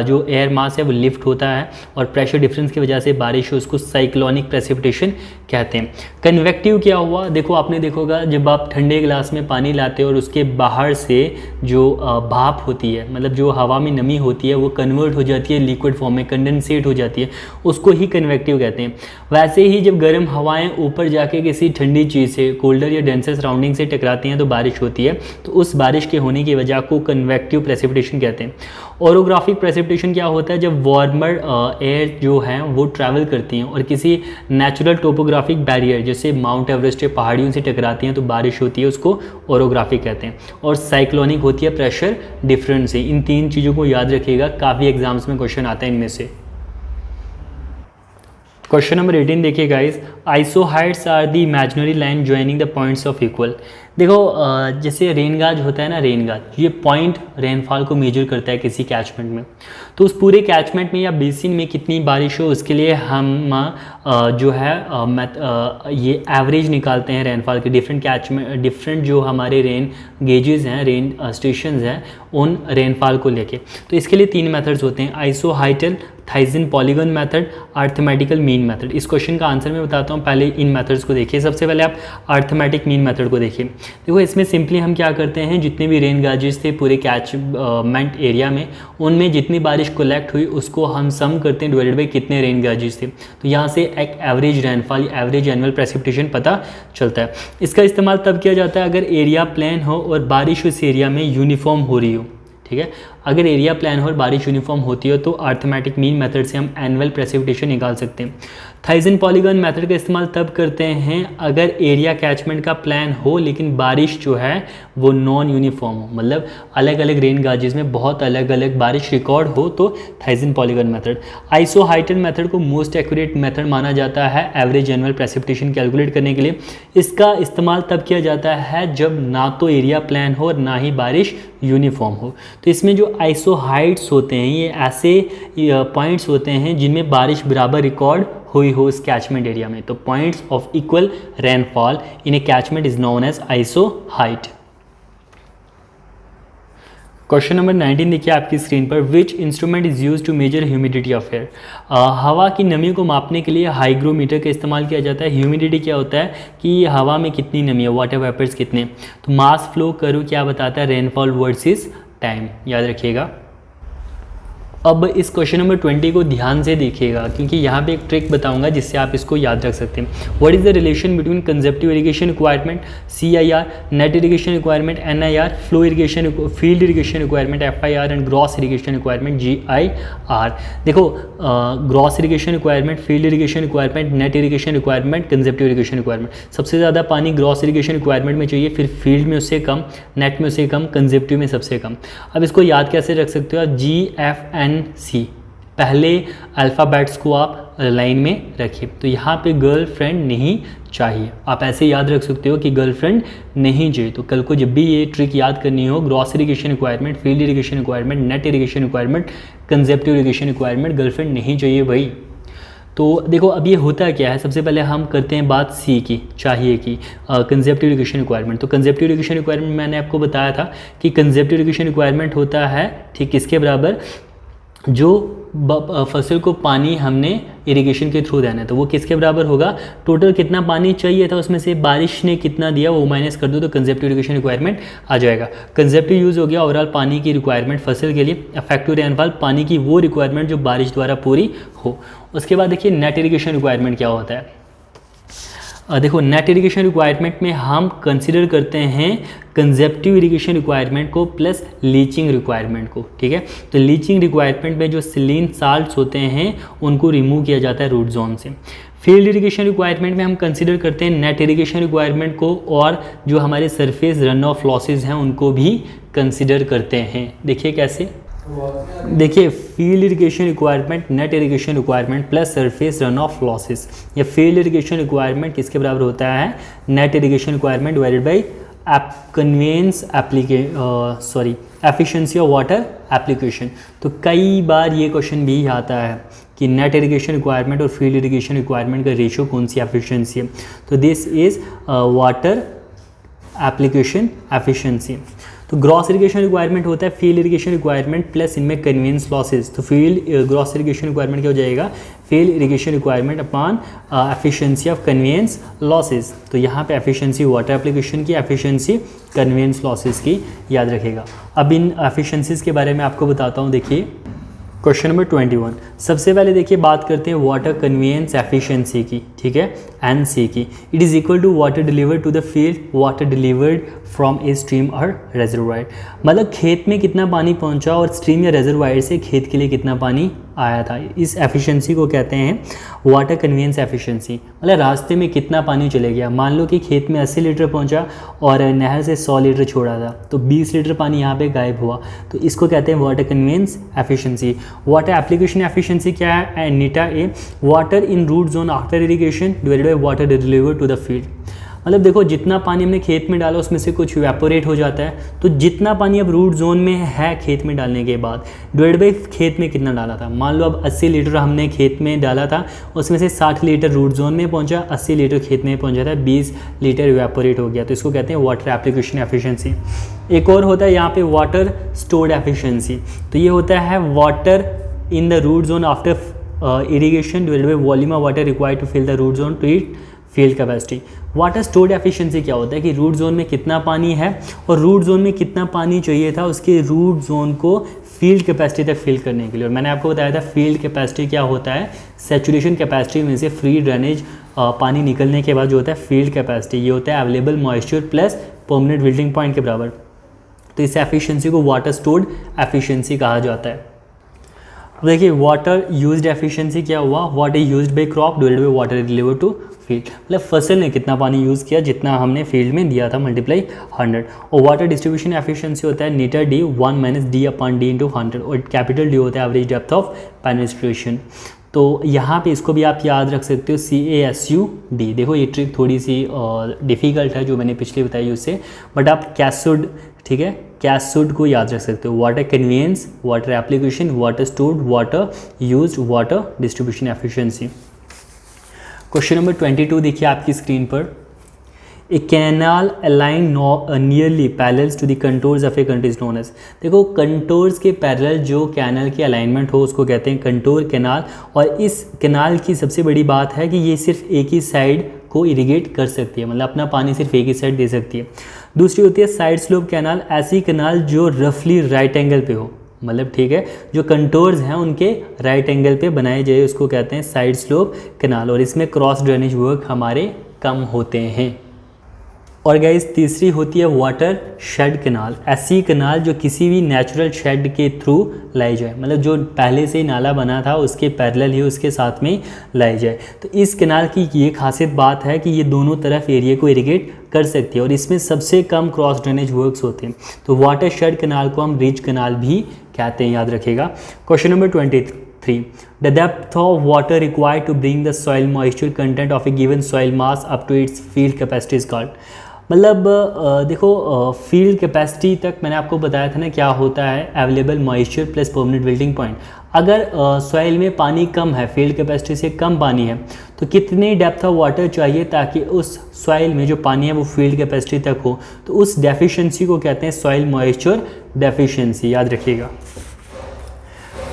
जो एयर मास है वो लिफ्ट होता है और प्रेशर डिफरेंस की वजह से बारिश हो, उसको साइक्लोनिक प्रेसिपिटेशन कहते हैं। कन्वेक्टिव क्या हुआ, देखो आपने देखोगा जब आप ठंडे गिलास में पानी लाते हो और उसके बाहर से जो भाप होती है, मतलब जो हवा में नमी होती है वो कन्वर्ट हो जाती है लिक्विड फॉर्म में, कंडेंसेट हो जाती है, उसको ही कन्वेक्टिव कहते हैं। वैसे ही जब गर्म हवाएं ऊपर जाके किसी ठंडी चीज़ से, कोल्डर या डेंसर सराउंडिंग से टकराती हैं तो बारिश होती है, तो उस बारिश के होने की वजह को कन्वेक्टिव प्रेसिपिटेशन कहते हैं। ओरोग्राफिक प्रेसिपिटेशन क्या होता है, जब वार्मर एयर जो है वो ट्रैवल करती हैं और किसी नेचुरल टोपोग्राफिक बैरियर जैसे माउंट एवरेस्ट या पहाड़ियों से टकराती हैं तो बारिश होती है, उसको ओरोग्राफिक कहते हैं। और साइक्लोनिक होती है प्रेशर डिफरेंस से। इन तीन चीज़ों को याद रखिएगा, काफ़ी एग्जाम्स में क्वेश्चन आता है इनमें से। क्वेश्चन नंबर 18 देखिए guys, isohyets are the imaginary line joining the points of equal. देखो जैसे रेन गाज होता है ना, रेन गाज ये पॉइंट रेनफॉल को मेजर करता है किसी कैचमेंट में। तो उस पूरे कैचमेंट में या बेसिन में कितनी बारिश हो उसके लिए हम जो है ये एवरेज निकालते हैं रेनफॉल के। डिफरेंट कैचमेंट, डिफरेंट जो हमारे रेन गेजेस हैं, रेन स्टेशंस हैं, उन रेनफॉल को लेके। तो इसके लिए 3 मेथड्स होते हैं, isohyetal, Thiessen polygon method, arithmetical mean method. इस क्वेश्चन का आंसर मैं बताता हूँ, पहले इन मेथड्स को देखिए। सबसे पहले आप अर्थमेटिक मीन मेथड को देखिए। देखो इसमें सिंपली हम क्या करते हैं, जितने भी रेन गाजेस थे पूरे कैचमेंट एरिया में, उनमें जितनी बारिश कलेक्ट हुई उसको हम सम करते हैं डिवाइडेड बाई कितने रेन गाजेस थे। तो यहाँ से एक average rainfall, average annual precipitation पता चलता है। इसका इस्तेमाल तब किया जाता है अगर एरिया प्लेन हो और बारिश उस एरिया में यूनिफॉर्म हो रही हो। ठीक है, अगर एरिया प्लान हो और बारिश यूनिफॉर्म होती हो तो अर्थमेटिक मीन मेथड से हम एनुअल प्रेसिपिटेशन निकाल सकते हैं। थाइजन पॉलीगन मेथड का इस्तेमाल तब करते हैं अगर एरिया कैचमेंट का प्लान हो लेकिन बारिश जो है वो नॉन यूनिफॉर्म हो, मतलब अलग अलग रेन गाजेस में बहुत अलग अलग बारिश रिकॉर्ड हो, तो थाइजन पॉलीगन मेथड। आइसोहाइटल मेथड को मोस्ट एक्यूरेट मेथड माना जाता है एवरेज एनुअल प्रेसिपिटेशन कैलकुलेट करने के लिए। इसका इस्तेमाल तब किया जाता है जब ना तो एरिया प्लान हो और ना ही बारिश यूनिफॉर्म हो। तो इसमें जो आइसोहाइट्स होते हैं ये ऐसे पॉइंट्स होते हैं जिनमें बारिश बराबर रिकॉर्ड हुई हो इस कैचमेंट एरिया में। तो points of equal rainfall in a catchment is known as isohyet. Question number 19 देखिए आपकी स्क्रीन पर, which instrument is used to measure humidity of air. हवा की नमी को मापने के लिए हाइग्रोमीटर का इस्तेमाल किया जाता है। ह्यूमिडिटी क्या होता है कि हवा में कितनी नमी है, वाटर वेपर्स कितने। तो मास फ्लो कर्व क्या बताता है, रेनफॉल वर्सेस टाइम, याद रखिएगा। अब इस क्वेश्चन नंबर 20 को ध्यान से देखिएगा क्योंकि यहाँ पे एक ट्रिक बताऊंगा जिससे आप इसको याद रख सकते हैं। What is the relation between consumptive irrigation requirement CIR, net irrigation requirement NIR, flow irrigation, field irrigation requirement FIR and gross irrigation requirement GIR। देखो gross irrigation requirement, field irrigation requirement, net irrigation requirement, consumptive irrigation requirement. सबसे ज़्यादा पानी gross irrigation requirement में चाहिए, फिर field में उससे कम, net में उससे कम, कंजप्टिव में सबसे कम। अब इसको याद कैसे रख सकते हो आप, GFNC, पहले अल्फ़ाबेट्स को आप लाइन में रखिए। तो यहाँ पे गर्लफ्रेंड नहीं चाहिए, आप ऐसे याद रख सकते हो कि गर्लफ्रेंड नहीं चाहिए। तो कल को जब भी ये ट्रिक याद करनी हो, gross irrigation requirement, field irrigation requirement, net irrigation requirement, consumptive irrigation requirement, girlfriend नहीं चाहिए भाई। तो देखो अब ये होता क्या है, सबसे पहले हम करते हैं बात सी की, चाहिए की, कंसेप्टिव इरिगेशन रिक्वायरमेंट। तो कंसेप्टिव इरिगेशन रिक्वायरमेंट मैंने आपको बताया था कि कंसेप्टिव इरिगेशन रिक्वायरमेंट होता है ठीक किसके बराबर, जो फसल को पानी हमने इरिगेशन के थ्रू देना है। तो वो किसके बराबर होगा, टोटल कितना पानी चाहिए था उसमें से बारिश ने कितना दिया वो माइनस कर दो, तो कंसेप्टिव इरिगेशन रिक्वायरमेंट आ जाएगा। कंसेप्टिव यूज़ हो गया ओवरऑल पानी की रिक्वायरमेंट फसल के लिए। इफेक्टिव रेनफॉल पानी की वो रिक्वायरमेंट जो बारिश द्वारा पूरी हो। उसके बाद देखिए नेट इरिगेशन रिक्वायरमेंट क्या होता है। देखो नेट इरिगेशन रिक्वायरमेंट में हम कंसिडर करते हैं कंसेप्टिव इरिगेशन रिक्वायरमेंट को प्लस लीचिंग रिक्वायरमेंट को, ठीक है। तो लीचिंग रिक्वायरमेंट में जो सिलीन साल्ट्स होते हैं उनको रिमूव किया जाता है रूट जोन से। फील्ड इरिगेशन रिक्वायरमेंट में हम कंसिडर करते हैं नेट इरिगेशन रिक्वायरमेंट को, और जो हमारे सरफेस रन ऑफ लॉसेज हैं उनको भी कंसिडर करते हैं। देखिए कैसे, देखिए field irrigation requirement, net irrigation requirement plus surface run of losses. ये फील्ड इरिगेशन रिक्वायरमेंट किसके बराबर होता है, net irrigation requirement divided by efficiency of water application. तो कई बार ये क्वेश्चन भी आता है कि नेट इरिगेशन रिक्वायरमेंट और फील्ड इरिगेशन रिक्वायरमेंट का रेशियो कौन सी एफिशिएंसी है। तो this is water application efficiency. तो ग्रॉस इरिगेशन रिक्वायरमेंट होता है फील्ड इरिगेशन रिक्वायरमेंट प्लस इनमें कन्वीनियंस लॉसेज। तो फील्ड ग्रॉस इरिगेशन रिक्वायरमेंट क्या हो जाएगा, field irrigation requirement upon efficiency of convenience losses. तो यहाँ पे एफिशिएंसी वाटर एप्लीकेशन की, एफिशिएंसी कन्वीनियंस लॉसेज की याद रखेगा। अब इन एफिशिएंसीज के बारे में आपको बताता हूँ। देखिए क्वेश्चन नंबर 21, सबसे पहले देखिए बात करते हैं वाटर कन्वीनियंस एफिशिएंसी की, ठीक है, एनसी की। It is equal to water delivered to the field, water delivered from a stream और रेजरवायर। मतलब खेत में कितना पानी पहुंचा और स्ट्रीम या रेजरवायर से खेत के लिए कितना पानी आया था। इस एफिशिएंसी को कहते हैं वाटर कन्वीनियंस एफिशिएंसी। मतलब रास्ते में कितना पानी चले गया। मान लो कि खेत में 80 लीटर पहुंचा और नहर से 100 लीटर छोड़ा था, तो 20 लीटर पानी यहाँ पे गायब हुआ। तो इसको कहते हैं water conveyance efficiency. Water application efficiency क्या है, नीटा A, water in root zone after irrigation divided by water delivered to the field. मतलब देखो जितना पानी हमने खेत में डाला उसमें से कुछ इवेपोरेट हो जाता है, तो जितना पानी अब रूट जोन में है खेत में डालने के बाद डिवाइड बाई खेत में कितना डाला था। मान लो अब 80 लीटर हमने खेत में डाला था, उसमें से 60 लीटर रूट जोन में पहुंचा, 80 लीटर खेत में पहुंचा था, 20 लीटर इवेपोरेट हो गया। तो इसको कहते हैं वाटर एप्लीकेशन एफिशिएंसी। एक और होता है यहाँ पे वाटर स्टोर्ड एफिशिएंसी। तो ये होता है water in the root zone after irrigation divided by volume of water required to fill the root zone to it field capacity. Water stored efficiency क्या होता है कि रूट जोन में कितना पानी है और रूट जोन में कितना पानी चाहिए था उसके रूट जोन को फील्ड कैपेसिटी तक फिल करने के लिए। और मैंने आपको बताया था फील्ड कैपेसिटी क्या होता है, सैचुरेशन कैपेसिटी में से फ्री ड्रेनेज पानी निकलने के बाद जो होता है फील्ड कैपेसिटी, ये होता है available moisture plus permanent wilting point के बराबर। तो इस एफिशिएंसी को वाटर स्टोर्ड एफिशिएंसी कहा जाता है। देखिए वाटर यूज्ड एफिशिएंसी क्या हुआ, water used by crop divided by water delivered to field. मतलब फसल ने कितना पानी यूज़ किया जितना हमने फील्ड में दिया था मल्टीप्लाई 100। और वाटर डिस्ट्रीब्यूशन एफिशिएंसी होता है नीटर D 1 minus D upon D into 100 और कैपिटल डी होता है एवरेज डेप्थ ऑफ पेनिट्रेशन। तो यहाँ पे इसको भी आप याद रख सकते हो CASUD। देखो ये ट्रिक थोड़ी सी डिफ़िकल्ट है जो मैंने पिछले बताई उससे, बट आप कैसुड, ठीक है, कैसुड को याद रख सकते हो। Water conveyance, water application, water stored, water used, water distribution efficiency. Question number 22 देखिए आपकी स्क्रीन पर। A canal aligned nearly parallel to the contours of a country is known as. देखो कंटोर्स के पैरेलल जो कैनाल की alignment हो उसको कहते हैं कंटोर कैनाल। और इस कैनाल की सबसे बड़ी बात है कि ये सिर्फ एक ही साइड को इरिगेट कर सकती है, मतलब अपना पानी सिर्फ एक ही साइड दे सकती है। दूसरी होती है साइड स्लोप कैनाल, ऐसी कैनाल जो रफली राइट एंगल पे हो, मतलब ठीक है जो कंटोर्स हैं उनके राइट एंगल पे बनाए जाए उसको कहते हैं साइड स्लोप कैनाल। और इसमें क्रॉस ड्रेनेज वर्क हमारे कम होते हैं। और गाइस तीसरी होती है वाटर शेड कैनाल, ऐसी कैनाल जो किसी भी नेचुरल शेड के थ्रू लाई जाए, मतलब जो पहले से ही नाला बना था उसके पैरेलल ही उसके साथ में लाई जाए। तो इस कैनाल की ये खासियत बात है कि ये दोनों तरफ एरिया को इरिगेट कर सकती है और इसमें सबसे कम क्रॉस ड्रेनेज वर्क्स होते हैं। तो वाटर शेड कैनाल को हम रिच कैनाल भी कहते हैं, याद रखिएगा। Question number 3. The depth of water required to bring the soil moisture content of a given soil mass up to its field capacity is called. मतलब देखो फील्ड कैपेसिटी तक मैंने आपको बताया था ना क्या होता है, available moisture plus permanent wilting point. अगर सॉइल में पानी कम है, फील्ड कैपेसिटी से कम पानी है, तो कितनी डेप्थ ऑफ वाटर चाहिए ताकि उस सॉइल में जो पानी है वो फील्ड कैपेसिटी तक हो. तो उस डेफिशिएंसी को कहते हैं सॉइल मॉइस्चर डेफिशिएंसी, याद रखिएगा.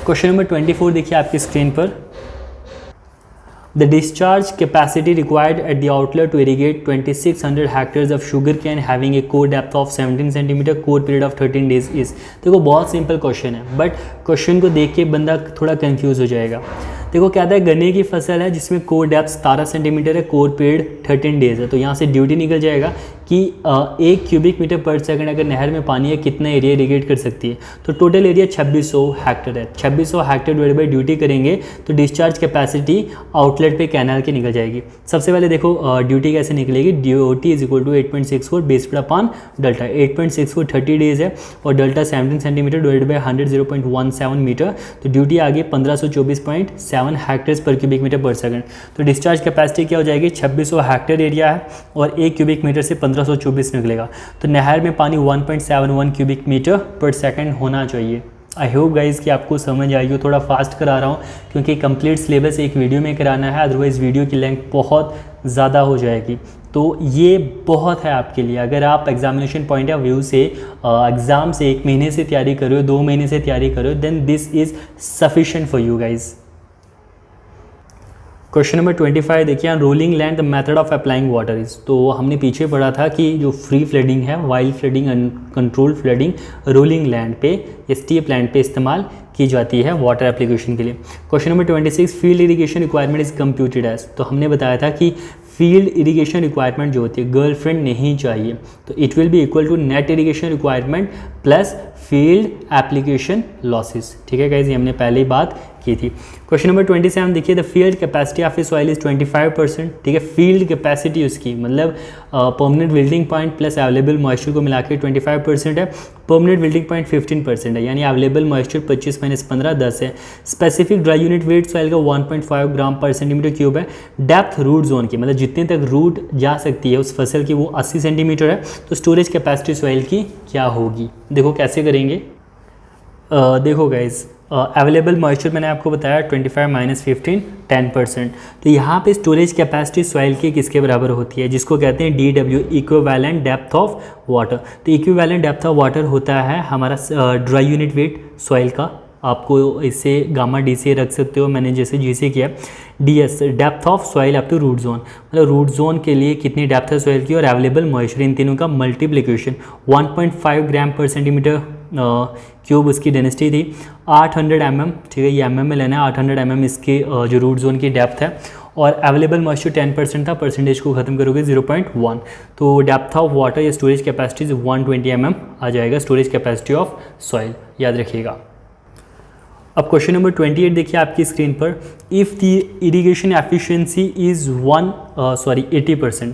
क्वेश्चन नंबर 24 देखिए आपकी स्क्रीन पर. The discharge capacity required at the outlet to irrigate 2600 hectares of sugarcane having a core depth of 17 cm, core period of 13 days is. देखो बहुत सिंपल क्वेश्चन है, but question को देख के बंदा थोड़ा कंफ्यूज हो जाएगा. देखो कहता है गन्ने की फसल है जिसमें कोर डेप्थ 17 सेंटीमीटर है, कोर पीरियड 13 डेज है. तो यहाँ से ड्यूटी निकल जाएगा कि 1 क्यूबिक मीटर पर सेकंड अगर नहर में पानी है कितना एरिया इरीगेट कर सकती है. तो टोटल एरिया 2600 हेक्टेयर है. 2600 हेक्टेयर डिवाइड बाई ड्यूटी करेंगे तो डिस्चार्ज कैपेसिटी आउटलेट पे कैनाल की निकल जाएगी. सबसे पहले देखो ड्यूटी कैसे निकलेगी. Duty is equal to 8.64 based upon delta. 8.64 30 days है और delta 17 centimetre divide by 100 0.17 metre. तो ड्यूटी आ गई 1524.7 hectare per cubic metre per second. तो डिस्चार्ज कैपेसिटी क्या हो जाएगी, 2600 हेक्टेयर एरिया है और 1 क्यूबिक मीटर से 1524 निकलेगा. तो नहर में पानी 1.71 क्यूबिक मीटर पर सेकंड होना चाहिए. आई होप गाइज़ कि आपको समझ आई हो. थोड़ा फास्ट करा रहा हूँ क्योंकि कंप्लीट सिलेबस एक वीडियो में कराना है, अदरवाइज़ वीडियो की लेंथ बहुत ज़्यादा हो जाएगी. तो ये बहुत है आपके लिए. अगर आप एग्जामिनेशन पॉइंट ऑफ व्यू से एग्ज़ाम से 1 महीने से तैयारी करो, 2 महीने से तैयारी करो, then this is sufficient for you guys. Question number 25 देखिए. Rolling land the method of applying water is. तो हमने पीछे पढ़ा था कि जो फ्री फ्लडिंग है, wild flooding, uncontrolled flooding, rolling land पे, एसटीए प्लांट पे इस्तेमाल की जाती है वाटर एप्लीकेशन के लिए. Question number 26 field irrigation requirement is computed as. तो हमने बताया था कि फील्ड इरीगेशन रिक्वायरमेंट जो होती है गर्लफ्रेंड नहीं चाहिए, तो it will be equal to net irrigation requirement plus field application losses. ठीक है गाइज, ये हमने पहले ही बात की थी. क्वेश्चन नंबर 27 देखिए. The field capacity of A soil is 25%. ठीक है, फील्ड कैपेसिटी उसकी मतलब permanent wilting point plus available moisture को मिला के 25% है. परमानेंट विल्टिंग पॉइंट 15% है, यानी अवेलेबल मॉइस्चर 25 - 15 10 है. Specific dry unit weight soil का 1.5 ग्राम पर सेंटीमीटर क्यूब है. डेप्थ रूट जोन की मतलब जितने तक रूट जा सकती है उस फसल की वो 80 सेंटीमीटर है. तो स्टोरेज कैपेसिटी सॉइल की क्या होगी, देखो कैसे करेंगे. देखो गाइज, अवेलेबल मॉइस्चर मैंने आपको बताया 25 - 15 10%. तो यहाँ पे स्टोरेज कैपेसिटी सॉइल की किसके बराबर होती है, जिसको कहते हैं DW equivalent depth of water. तो इक्विवेलेंट डेप्थ ऑफ वाटर होता है हमारा ड्राई यूनिट वेट सॉइल का. आपको इससे गामा डी से रख सकते हो, मैंने जैसे जी से किया. DS depth of soil up to root zone, मतलब रूट जोन के लिए कितनी डेप्थ है सॉइल की, और अवेलेबल मॉइस्चर, इन तीनों का मल्टीप्लिकेशन. 1.5 ग्राम पर सेंटीमीटर क्यूब उसकी डेंसिटी थी. 800 mm, ठीक है ये mm में लेना है. 800 mm इसके जो रूट जोन की डेप्थ है और अवेलेबल मॉइस्चर 10% था. परसेंटेज को खत्म करोगे 0.1. तो डेप्थ ऑफ वाटर या स्टोरेज कैपेसिटी 120 mm आ जाएगा स्टोरेज कैपेसिटी ऑफ सॉइल, याद रखिएगा. अब क्वेश्चन नंबर 28 देखिए आपकी स्क्रीन पर. If the irrigation efficiency is 80%,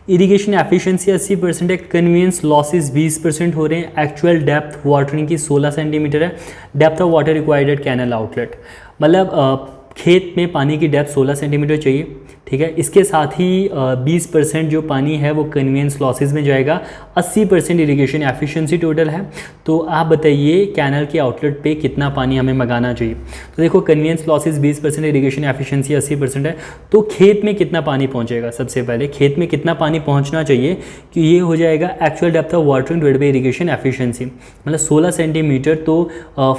irrigation efficiency 80% है, कन्वीनियंस लॉसेस 20% हो रहे हैं, एक्चुअल डेप्थ वाटरिंग की 16 सेंटीमीटर है, depth of water required at canal outlet, मतलब खेत में पानी की डेप्थ 16 सेंटीमीटर चाहिए. ठीक है, इसके साथ ही 20% जो पानी है वो कन्वीनियंस लॉसेस में जाएगा. 80% इरीगेशन एफिशिएंसी टोटल है. तो आप बताइए कैनल के आउटलेट पे कितना पानी हमें मंगाना चाहिए. तो देखो कन्वीनियंस लॉसेस 20%, इरीगेशन एफिशिएंसी 80% है. तो खेत में कितना पानी पहुंचेगा, सबसे पहले खेत में कितना पानी पहुंचना चाहिए कि ये हो जाएगा actual depth of watering divided by irrigation efficiency, मतलब 16 सेंटीमीटर तो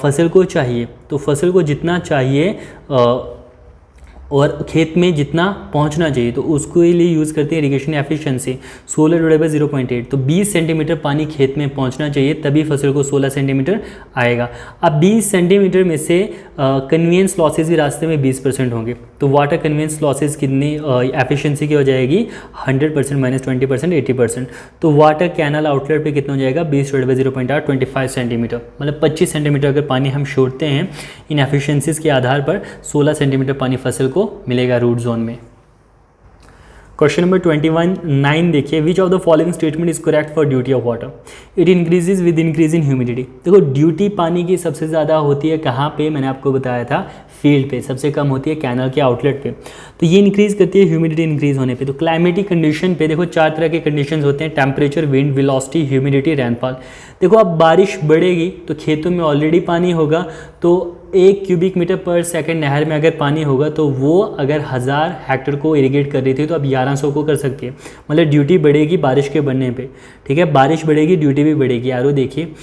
फसल को चाहिए. तो फसल को जितना चाहिए और खेत में जितना पहुंचना चाहिए तो उसके लिए यूज़ करते हैं इरीगेशन एफिशिएंसी 16 डिवाइडेड बाय 0.8. तो 20 सेंटीमीटर पानी खेत में पहुंचना चाहिए तभी फसल को 16 सेंटीमीटर आएगा. अब 20 सेंटीमीटर में से कन्वीनियंस लॉसेस भी रास्ते में 20% होंगे. तो वाटर कन्वीनियंस लॉसेस कितनी एफिशिएंसी की हो जाएगी 100% - 20% 80%. तो वाटर कैनल आउटलेट पे कितना हो जाएगा 20 डिवाइडेड बाय 0.8 25 सेंटीमीटर, मतलब 25 सेंटीमीटर अगर पानी हम छोड़ते हैं इन एफिशिएंसीज के आधार पर 16 सेंटीमीटर पानी फसल को मिलेगा रूट जोन में. क्वेश्चन नंबर 21 देखिए, which of the following statement is correct for duty of water? It increases with increase in humidity. देखो ड्यूटी पानी की सबसे ज़्यादा होती है कहाँ पे, मैंने आपको बताया था फील्ड पे, सबसे कम होती है कैनल के आउटलेट पे। तो ये इंक्रीज करती है ह्यूमिडिटी इंक्रीज होने पे। तो क्लाइमेटिक कंडीशन पे देखो 4 तरह के कंडीशंस होते हैं, temperature, wind, velocity, humidity, rainfall. देखो अब बारिश बढ़ेगी तो खेतों में ऑलरेडी पानी होगा, तो 1 क्यूबिक मीटर पर सेकंड नहर में अगर पानी होगा तो वो अगर 1000 हेक्टेयर को इरिगेट कर रही थी तो अब 1100 को कर सकती है। मतलब ड्यूटी बढ़ेगी बारिश के बढ़ने पे, ठीक है, बारिश बढ़ेगी ड्यूटी भी बढ़ेगी। यारो देखिए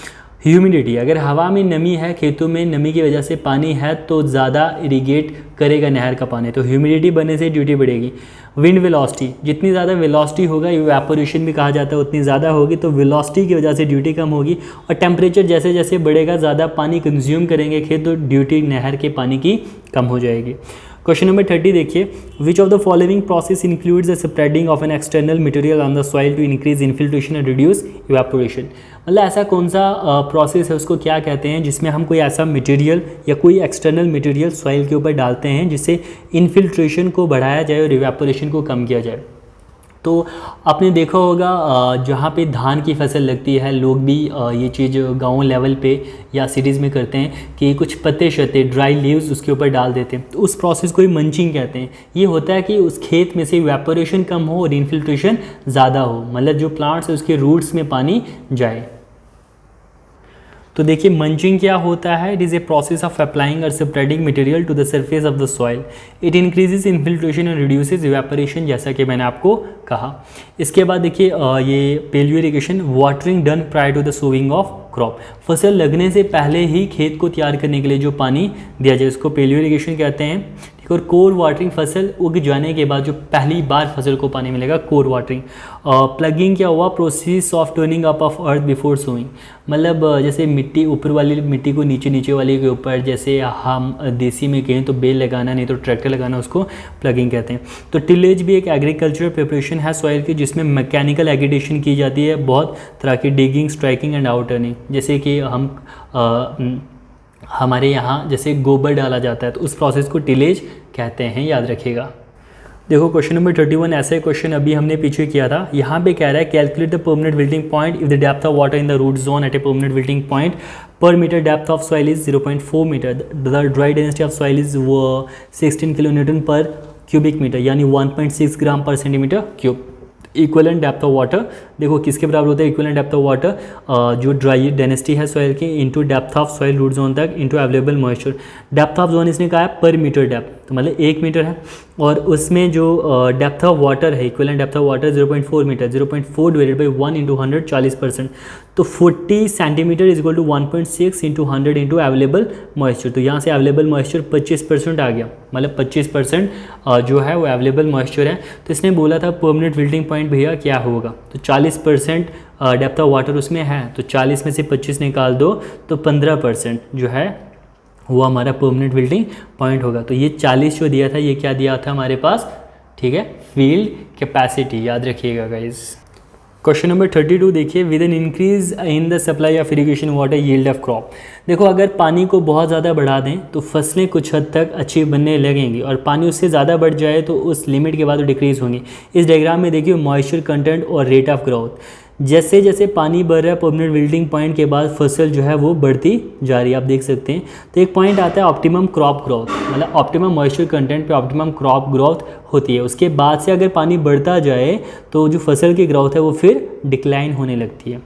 ह्यूमिडिटी, अगर हवा में नमी है, खेतों में नमी की वजह से पानी है तो ज़्यादा इरिगेट करेगा नहर का पानी, तो ह्यूमिडिटी बढ़ने से ड्यूटी बढ़ेगी। विंड वेलोसिटी, जितनी ज़्यादा वेलोसिटी होगा, इवेपोरेशन भी कहा जाता है, उतनी ज़्यादा होगी तो वेलोसिटी की वजह से ड्यूटी कम होगी। और टेम्परेचर जैसे जैसे बढ़ेगा, ज़्यादा पानी कंज्यूम करेंगे खेत, तो ड्यूटी नहर के पानी की कम हो जाएगी। क्वेश्चन नंबर 30 देखिए, which of the following process includes the spreading of an external material on the soil to increase infiltration and reduce evaporation? मतलब ऐसा कौन सा प्रोसेस है, उसको क्या कहते हैं, जिसमें हम कोई ऐसा मटेरियल या कोई एक्सटर्नल मटेरियल सॉइल के ऊपर डालते हैं जिससे इन्फिल्ट्रेशन को बढ़ाया जाए और इवेपोरेशन को कम किया जाए। तो आपने देखा होगा जहाँ पे धान की फसल लगती है, लोग भी ये चीज़ गांव लेवल पे या सिटीज़ में करते हैं कि कुछ पत्ते शत्ते ड्राई लीव्स उसके ऊपर डाल देते हैं, तो उस प्रोसेस को ही मंचिंग कहते हैं। ये होता है कि उस खेत में से इवेपोरेशन कम हो और इन्फिल्ट्रेशन ज़्यादा हो, मतलब जो प्लांट्स है उसके रूट्स में पानी जाए। तो देखिए मंचिंग क्या होता है, it is a process of applying और spreading material to the surface of the soil. It increases infiltration and reduces evaporation, जैसा कि मैंने आपको कहा। इसके बाद देखिए ये पेलियो irrigation, watering done prior to the sowing of crop. फसल लगने से पहले ही खेत को तैयार करने के लिए जो पानी दिया जाए उसको पेलियो इरिगेशन कहते हैं। ठीक, और कोर वाटरिंग, फसल उग जाने के बाद जो पहली बार फसल को पानी मिलेगा, कोर वाटरिंग। प्लगिंग क्या हुआ, process of turning up of earth before sowing. मतलब जैसे मिट्टी ऊपर वाली मिट्टी को नीचे वाली के ऊपर, जैसे हम देसी में कहें तो बेल लगाना, नहीं तो ट्रैक्टर लगाना, उसको प्लगिंग कहते हैं। तो टिलेज भी एक एग्रीकल्चरल प्रिपरेशन है सॉइल की, जिसमें मैकेनिकल एग्रीटेशन की जाती है, बहुत तरह की digging, striking and out turning. जैसे कि हमारे यहाँ जैसे गोबर डाला जाता है तो उस प्रोसेस को टिलेज कहते हैं, याद रखिएगा। देखो क्वेश्चन नंबर 31 ऐसे क्वेश्चन अभी हमने पीछे किया था। यहाँ पे कह रहा है calculate the permanent wilting point if the depth of water in the root zone at a permanent wilting point per metre depth of soil is 0.4 metre, the dry density of soil is 16 kilo newton per cubic metre, यानी 1.6 gram per centimetre cube. Equivalent depth of water, देखो किसके बराबर होता है equivalent depth of water, जो dry density है soil की into depth of soil root zone तक into available moisture. Depth of zone इसने कहा है पर मीटर डेप्थ, तो मतलब 1 मीटर है, और उसमें जो डेप्थ ऑफ वाटर है, equivalent depth of water 0.4 metre, 0.4 divided by 1 into 100 40%, तो 40 centimetre is equal to 1.6 into 100 into available moisture. तो यहाँ से अवेलेबल मॉइस्चर 25% आ गया, मतलब 25% जो है वो अवेलेबल मॉइस्चर है। तो इसने बोला था परमानेंट विल्टिंग पॉइंट भैया क्या होगा, तो 40% डेप्थ ऑफ वाटर उसमें है, तो 40 में से 25 निकाल दो तो 15% जो है वो हमारा परमानेंट विल्टिंग पॉइंट होगा। तो ये 40 जो दिया था, ये क्या दिया था हमारे पास, ठीक है, फील्ड कैपेसिटी, याद रखिएगा गाइस। क्वेश्चन नंबर 32 देखिए, with an increase in the supply of irrigation water yield of crop. देखो अगर पानी को बहुत ज़्यादा बढ़ा दें तो फसलें कुछ हद तक अच्छी बनने लगेंगी, और पानी उससे ज़्यादा बढ़ जाए तो उस लिमिट के बाद वो डिक्रीज़ होंगी। इस डायग्राम में देखिए मॉइस्चर कंटेंट और रेट ऑफ ग्रोथ, जैसे जैसे पानी बढ़ रहा है परमानेंट विल्टिंग पॉइंट के बाद फसल जो है वो बढ़ती जा रही है, आप देख सकते हैं। तो एक पॉइंट आता है ऑप्टिमम क्रॉप ग्रोथ, मतलब ऑप्टिमम मॉइस्चर कंटेंट पे ऑप्टिमम क्रॉप ग्रोथ होती है। उसके बाद से अगर पानी बढ़ता जाए तो जो फसल की ग्रोथ है वो फिर डिक्लाइन होने लगती है।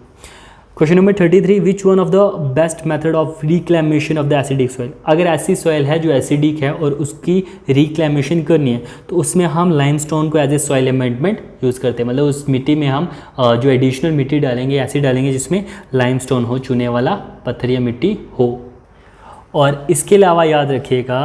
Question number 33, which one of the best method of reclamation of the acidic soil. अगर ऐसी सॉइल है जो एसिडिक है और उसकी रिक्लेमेशन करनी है तो उसमें हम लाइमस्टोन को as a soil amendment use करते हैं, मतलब उस मिट्टी में हम जो एडिशनल मिट्टी डालेंगे, एसिड डालेंगे जिसमें लाइमस्टोन हो, चूने वाला पत्थर या मिट्टी हो। और इसके अलावा याद रखिएगा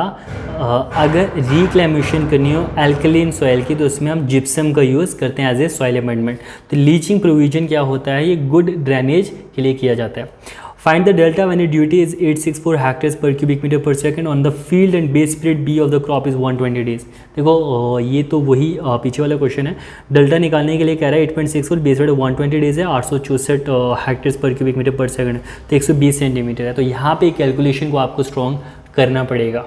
अगर रिक्लेमेशन करनी हो एल्कलीन सॉइल की तो उसमें हम जिप्सम का यूज़ करते हैं एज ए सॉइल अमेंडमेंट। तो लीचिंग प्रोविजन क्या होता है, ये गुड ड्रेनेज के लिए किया जाता है। Find the delta when it duty is 864 hectares per cubic metre per second on the field and base period b of the crop is 120 days. देखो ये तो वही पीछे वाला क्वेश्चन है। डेल्टा निकालने के लिए कह रहा है 8.64, बेस पीरियड 120 डेज है, 864 hectares per cubic metre per second, तो 120 सेंटीमीटर है। तो यहाँ पे कैलकुलेशन को आपको स्ट्रॉन्ग करना पड़ेगा।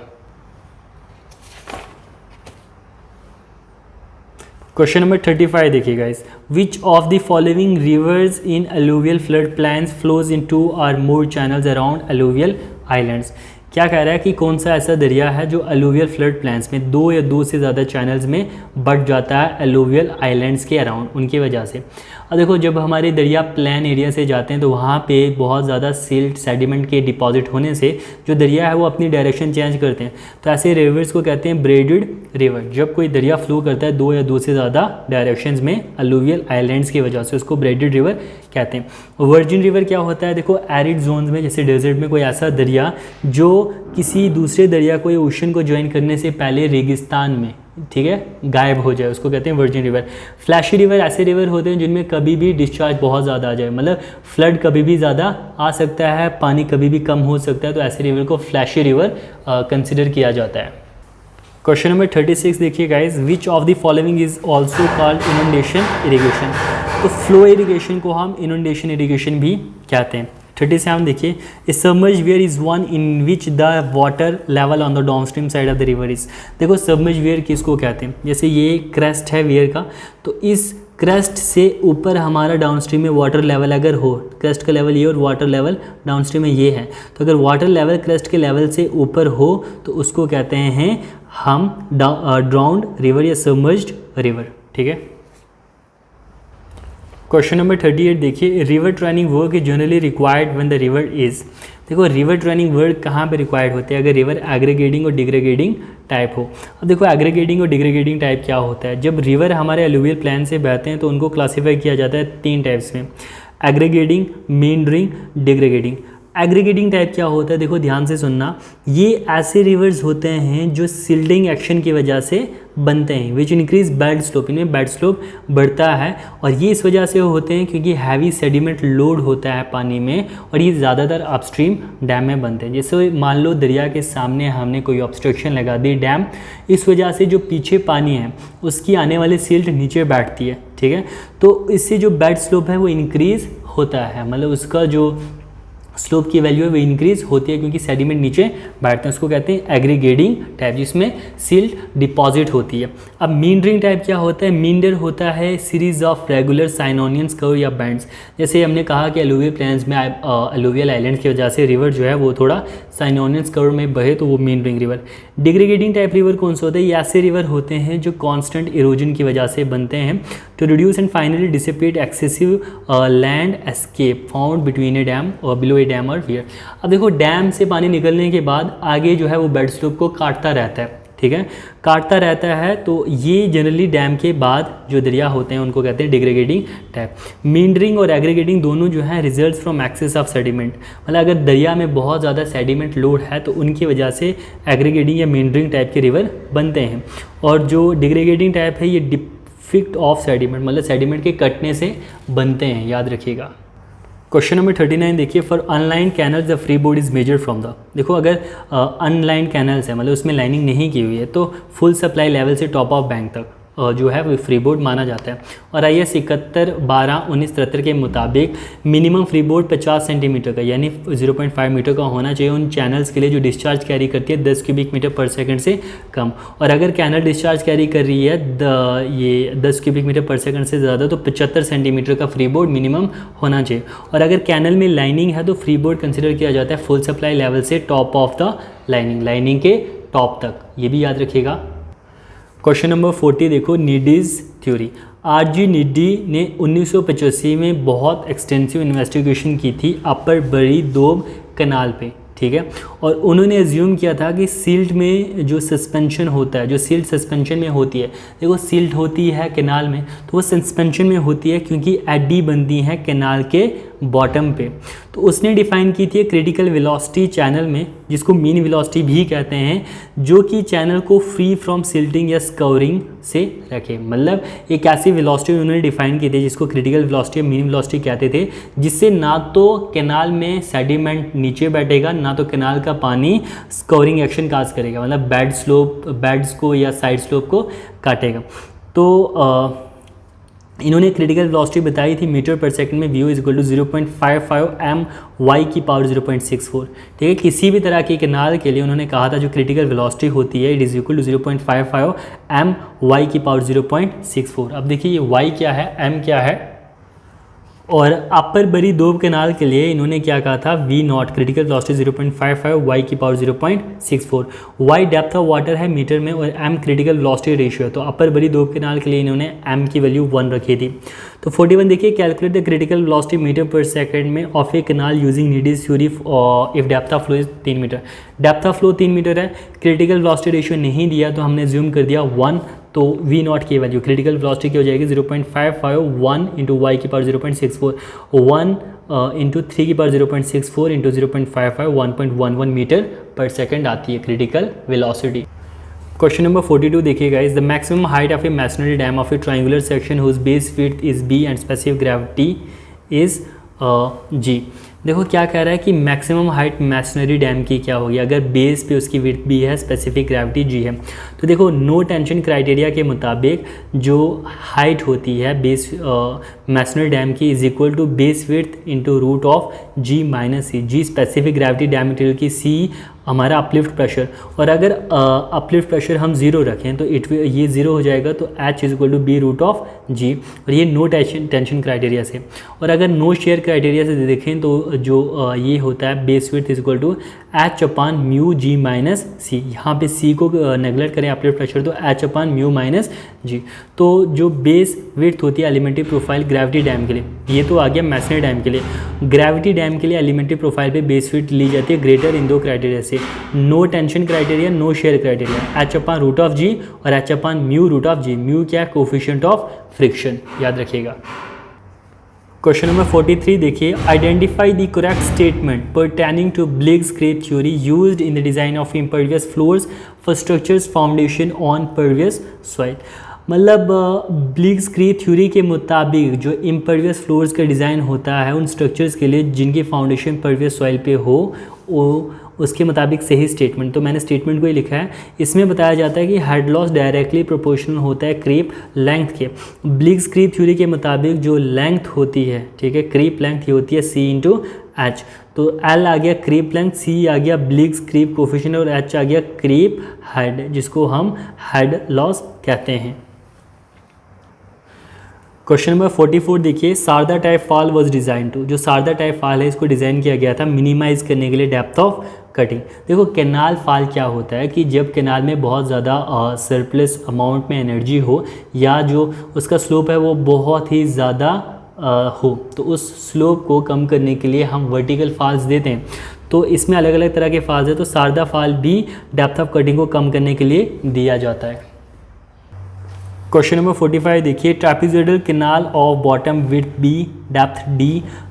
क्वेश्चन नंबर 35 देखिए guys, which of the following rivers in alluvial flood plains flows into or more channels around alluvial islands. क्या कह रहा है कि कौन सा ऐसा दरिया है जो अलूवियल फ्लड प्लेन्स में दो या दो से ज़्यादा चैनल्स में बट जाता है अलूवियल आइलैंड्स के अराउंड, उनकी वजह से। और देखो जब हमारे दरिया प्लेन एरिया से जाते हैं तो वहाँ पे बहुत ज़्यादा सिल्ट सेडिमेंट के डिपॉजिट होने से जो दरिया है वो अपनी डायरेक्शन चेंज करते हैं, तो ऐसे रिवर्स को कहते हैं ब्रेडेड रिवर। जब कोई दरिया फ्लो करता है दो या दो से ज़्यादा डायरेक्शंस में अलूवियल आइलैंड्स की वजह से, उसको ब्रेडेड रिवर कहते हैं। वर्जिन रिवर क्या होता है, देखो एरिड जोन्स में जैसे डेजर्ट में कोई ऐसा दरिया जो किसी दूसरे दरिया को या ओशन को ज्वाइन करने से पहले रेगिस्तान में, ठीक है, गायब हो जाए, उसको कहते हैं वर्जिन रिवर। फ्लैशी रिवर ऐसे रिवर होते हैं जिनमें कभी भी डिस्चार्ज बहुत ज़्यादा आ जाए, मतलब फ्लड कभी भी ज़्यादा आ सकता है, पानी कभी भी कम हो सकता है, तो ऐसे रिवर को फ्लैशी रिवर कंसिडर किया जाता है। क्वेश्चन नंबर 36 देखिए guys, which of the following is also called inundation irrigation. तो फ्लो इरीगेशन को हम इनंडेशन इरीगेशन भी कहते हैं। 37 देखिए, a submerged weir is one in which the water level on the downstream side of the river is. देखो submerged weir किसको कहते हैं, जैसे ये क्रेस्ट है वेयर का, तो इस क्रेस्ट से ऊपर हमारा डाउनस्ट्रीम में वाटर लेवल अगर हो, क्रेस्ट का लेवल ये और वाटर लेवल डाउनस्ट्रीम में ये है, तो अगर वाटर लेवल क्रेस्ट के लेवल से ऊपर हो तो उसको कहते हैं हम ड्राउंड रिवर या सबमर्ज्ड रिवर, ठीक है। क्वेश्चन नंबर 38 देखिए, river training work is generally required when the river is. देखो रिवर ट्रेनिंग वर्क कहाँ पे रिक्वायर्ड होते हैं, अगर रिवर एग्रीगेटिंग और डिग्रेगेटिंग टाइप हो। अब देखो एग्रीगेटिंग और डिग्रेगेटिंग टाइप क्या होता है, जब रिवर हमारे अलूवियल प्लेन से बहते हैं तो उनको क्लासीफाई किया जाता है तीन टाइप्स में, एग्रीगेटिंग, मींडरिंग, डिग्रेगेटिंग। एग्रीगेटिंग टाइप क्या होता है, देखो ध्यान से सुनना, ये ऐसे रिवर्स होते हैं जो सिल्टिंग एक्शन की वजह से बनते हैं, विच इंक्रीज बेड स्लोप, इनमें बेड स्लोप बढ़ता है, और ये इस वजह से होते हैं क्योंकि हैवी सेडिमेंट लोड होता है पानी में, और ये ज़्यादातर अपस्ट्रीम डैम में बनते हैं। जैसे मान लो दरिया के सामने हमने कोई ऑब्स्ट्रक्शन लगा दी डैम, इस वजह से जो पीछे पानी है उसकी आने वाली सिल्ट नीचे बैठती है, ठीक है, तो इससे जो बेड स्लोप है वो इंक्रीज होता है, मतलब उसका जो स्लोप की वैल्यू है वो इंक्रीज होती है क्योंकि सेडिमेंट नीचे बैठते हैं, उसको कहते हैं एग्रीगेटिंग टाइप, जिसमें सिल्ट डिपॉजिट होती है। अब मींडरिंग टाइप क्या होता है, मींडर होता है सीरीज ऑफ रेगुलर साइनोनियंस कर्व या बैंड्स। जैसे हमने कहा कि अलूवियल प्लेन्स में अलूवियल आइलैंड्स की वजह से रिवर जो है वो थोड़ा साइनोनियंस कर्व में बहे तो वो मींडरिंग रिवर। डिग्रेगेटिंग टाइप रिवर कौन से होते हैं, ये ऐसे रिवर होते हैं जो कॉन्स्टेंट इरोजन की वजह से बनते हैं to reduce and finally dissipate excessive land escape found between a dam और बिलो ए डैम और वियर। अब देखो डैम से पानी निकलने के बाद आगे जो है वो बेड स्लोप को काटता रहता है, ठीक है, काटता रहता है, तो ये जनरली डैम के बाद जो दरिया होते हैं उनको कहते हैं डिग्रेगेटिंग टाइप। मींडरिंग और एग्रीगेटिंग दोनों जो है result from excess of sediment, मतलब अगर दरिया में बहुत ज़्यादा सेडिमेंट लोड है तो उनकी वजह से एग्रीगेटिंग या मींडरिंग टाइप के रिवर बनते हैं, और जो डिग्रेगेटिंग टाइप है ये डिफिक्ट ऑफ सेडिमेंट, मतलब सेडिमेंट के कटने से बनते हैं, याद रखिएगा। क्वेश्चन नंबर 39 देखिए, for online canals the free board is measure from the. देखो अगर अनलाइन कैनल्स है, मतलब उसमें लाइनिंग नहीं की हुई है, तो फुल सप्लाई लेवल से टॉप ऑफ बैंक तक जो है वो फ्री बोर्ड माना जाता है। और IS 71/12/1973 के मुताबिक मिनिमम फ्री बोर्ड 50 सेंटीमीटर का यानी 0.5 मीटर का होना चाहिए उन चैनल्स के लिए जो डिस्चार्ज कैरी करती है 10 क्यूबिक मीटर पर सेकंड से कम। और अगर कैनल डिस्चार्ज कैरी कर रही है ये 10 क्यूबिक मीटर पर सेकंड से ज़्यादा तो 75 सेंटीमीटर का फ्री बोर्ड मिनिमम होना चाहिए। और अगर कैनल में लाइनिंग है तो फ्री बोर्ड कंसिडर किया जाता है फुल सप्लाई लेवल से टॉप ऑफ द लाइनिंग के टॉप तक, ये भी याद रखिएगा। क्वेश्चन नंबर 40 देखो, नीडीज थ्योरी। RG नीडी ने 1985 में बहुत एक्सटेंसिव इन्वेस्टिगेशन की थी अपर बरी दोब कनाल पे, ठीक है, और उन्होंने एज्यूम किया था कि सिल्ट में जो सस्पेंशन होता है, जो सिल्ट सस्पेंशन में होती है, देखो सिल्ट होती है कैनाल में तो वो सस्पेंशन में होती है क्योंकि एडी बनती है कैनाल के बॉटम पे। तो उसने डिफाइन की थी क्रिटिकल वेलोसिटी चैनल में, जिसको मीन वेलोसिटी भी कहते हैं, जो कि चैनल को फ्री फ्रॉम सिल्टिंग या स्कवरिंग से रखे। मतलब एक ऐसी वेलोसिटी उन्होंने डिफाइन की थी जिसको क्रिटिकल वेलोसिटी या मीन वेलोसिटी कहते थे, जिससे ना तो कैनाल में सेडिमेंट नीचे बैठेगा ना तो कैनाल का पानी स्कवरिंग एक्शन काज करेगा, मतलब बेड्स को या साइड स्लोप को काटेगा। तो इन्होंने क्रिटिकल वेलोसिटी बताई थी मीटर पर सेकंड में v is equal to 0.55 m y की पावर 0.64। ठीक है, किसी भी तरह के कैनाल के लिए उन्होंने कहा था जो क्रिटिकल वेलोसिटी होती है it is equal to 0.55 m y की पावर 0.64। अब देखिए ये y क्या है, m क्या है, और अपर बरी दोब कैनाल के लिए इन्होंने क्या कहा था, v not critical velocity 0.55 y की power 0.64। y depth of water है मीटर में और m क्रिटिकल वेलोसिटी रेशियो है, तो अपर बरी दोब कैनाल के लिए इन्होंने m की वैल्यू 1 रखी थी। तो 41 देखिए, calculate the critical velocity metre per second में of a canal using Kennedy's theory if depth of flow is 3 metre. Depth of flow 3 metre है, क्रिटिकल वेलोसिटी रेशियो नहीं दिया तो हमने ज्यूम कर दिया 1, तो v नॉट की वैल्यू क्रिटिकल वेलोसिटी की हो जाएगी 0.55 1 इंटू वाई की पावर 0.64, 1 इंटू 3 की power 0.64 into 0.55 1.11 metre per second आती है क्रिटिकल वेलोसिटी। क्वेश्चन नंबर 42 देखिए guys, the maximum height of a masonry dam of a triangular section whose base width is b and specific gravity is g। देखो क्या कह रहा है कि maximum height masonry dam की क्या होगी अगर बेस पे उसकी विड्थ b है, स्पेसिफिक ग्रेविटी g है। तो देखो नो टेंशन क्राइटेरिया के मुताबिक जो हाइट होती है बेस मैसनरी डैम की is equal to base width into root of g minus c. g specific gravity dam material की, c हमारा अपलिफ्ट प्रेशर, और अगर अपलिफ्ट प्रेशर हम 0 रखें तो ये 0 हो जाएगा, तो h is equal to b root of g, और ये नो टेंशन क्राइटेरिया से। और अगर नो शेयर क्राइटेरिया से देखें तो जो ये होता है base width is equal to h upon mu g minus C. यहाँ पे c को नेगलेक्ट करें अपलिफ्ट प्रेशर, तो h upon mu minus g। तो जो बेस विड्थ होती है एलिमेंट्री प्रोफाइल ग्रेविटी डैम के लिए, ये तो आ गया मैसनरी डैम के लिए। ग्रेविटी डैम के लिए एलिमेंट्री प्रोफाइल पे बेस विड्थ ली जाती है ग्रेटर इन दो क्राइटेरिया से, no tension criteria, no shear criteria, h upon root of g और h upon mu root of g। Mu क्या है, कोफिशिएंट ऑफ फ्रिक्शन, याद रखिएगा। क्वेश्चन नंबर 43 देखिए, identify the correct statement pertaining to Bligh's creep theory used in the design of impervious floors for structures foundation on pervious soil. मतलब Bligh's creep theory के मुताबिक जो impervious floors का डिज़ाइन होता है उन स्ट्रक्चर्स के लिए जिनकी फाउंडेशन परवियस सॉइल पे हो, वो उसके मुताबिक सही स्टेटमेंट। तो मैंने स्टेटमेंट को ही लिखा है। इसमें बताया जाता है कि हेड लॉस डायरेक्टली प्रोपोर्शनल होता है क्रीप लेंथ के। ब्लिग्स-क्रेप थ्योरी के मुताबिक जो लेंथ होती है, ठीक है, क्रीप लेंथ ही होती है c इंटू एच। तो L आ गया क्रीप लेंथ, C आ गया ब्लिग्स-क्रेप कोफिशिएंट और H आ गया क्रीप हेड, जिसको हम हेड लॉस कहते हैं। क्वेश्चन नंबर 44 देखिए, Sharda type fall was design to. जो शारदा टाइप फॉल है इसको डिज़ाइन किया गया था मिनिमाइज़ करने के लिए डेप्थ ऑफ कटिंग। देखो कैनाल फॉल क्या होता है कि जब कैनाल में बहुत ज़्यादा सरप्लस अमाउंट में एनर्जी हो या जो उसका स्लोप है वो बहुत ही ज़्यादा हो, तो उस स्लोप को कम करने के लिए हम वर्टिकल फॉल्स देते हैं। तो इसमें अलग अलग तरह के फॉल्स है, तो शारदा फॉल भी डेप्थ ऑफ कटिंग को कम करने के लिए दिया जाता है। क्वेश्चन नंबर 45 देखिए, trapezoidal canal of bottom width b, depth d,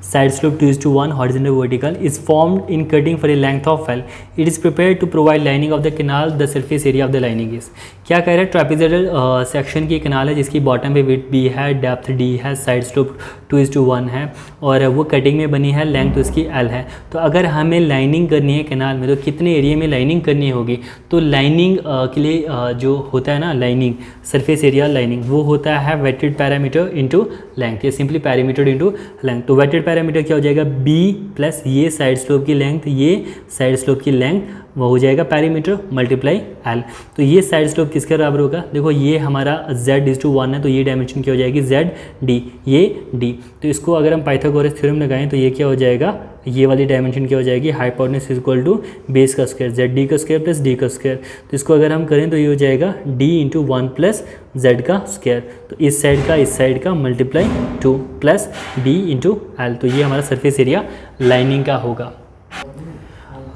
side slope 2:1, horizontal vertical is formed in cutting for a length of L. It is prepared to provide lining of the canal, the surface area of the lining is. क्या कह रहा है, trapezoidal section की canal है जिसकी bottom पे width b है, depth d है, साइड स्लोप 2:1 है और वो कटिंग में बनी है, लेंथ उसकी L है। तो अगर हमें लाइनिंग करनी है कैनाल में तो कितने एरिया में लाइनिंग करनी होगी, तो लाइनिंग के लिए जो होता है ना लाइनिंग, सरफेस एरिया लाइनिंग, वो होता है वेटेड पैरामीटर इंटू लेंथ, या सिंपली पैरामीटर इंटू लेंथ। तो वेटेड पैरामीटर क्या हो जाएगा, b प्लस ये साइड स्लोप की लेंथ, ये साइड स्लोप की लेंथ, वो हो जाएगा पैरामीटर मल्टीप्लाई L। तो ये साइड स्लोप किसके बराबर होगा, देखो ये हमारा z:1 है, तो ये डायमेंशन क्या हो जाएगी zd, ये d। तो इसको अगर हम पाइथागोरस थ्योरम लगाएं तो ये क्या हो जाएगा, ये वाली डायमेंशन क्या हो जाएगी, hypotenuse is equal to base का स्क्वायर zd का स्क्वायर प्लस d का स्क्वायर। तो इसको अगर हम करें तो ये हो जाएगा d इंटू 1 प्लस z का स्क्वायर। तो इस साइड का multiply 2 plus b into L। तो ये हमारा सरफेस एरिया लाइनिंग का होगा।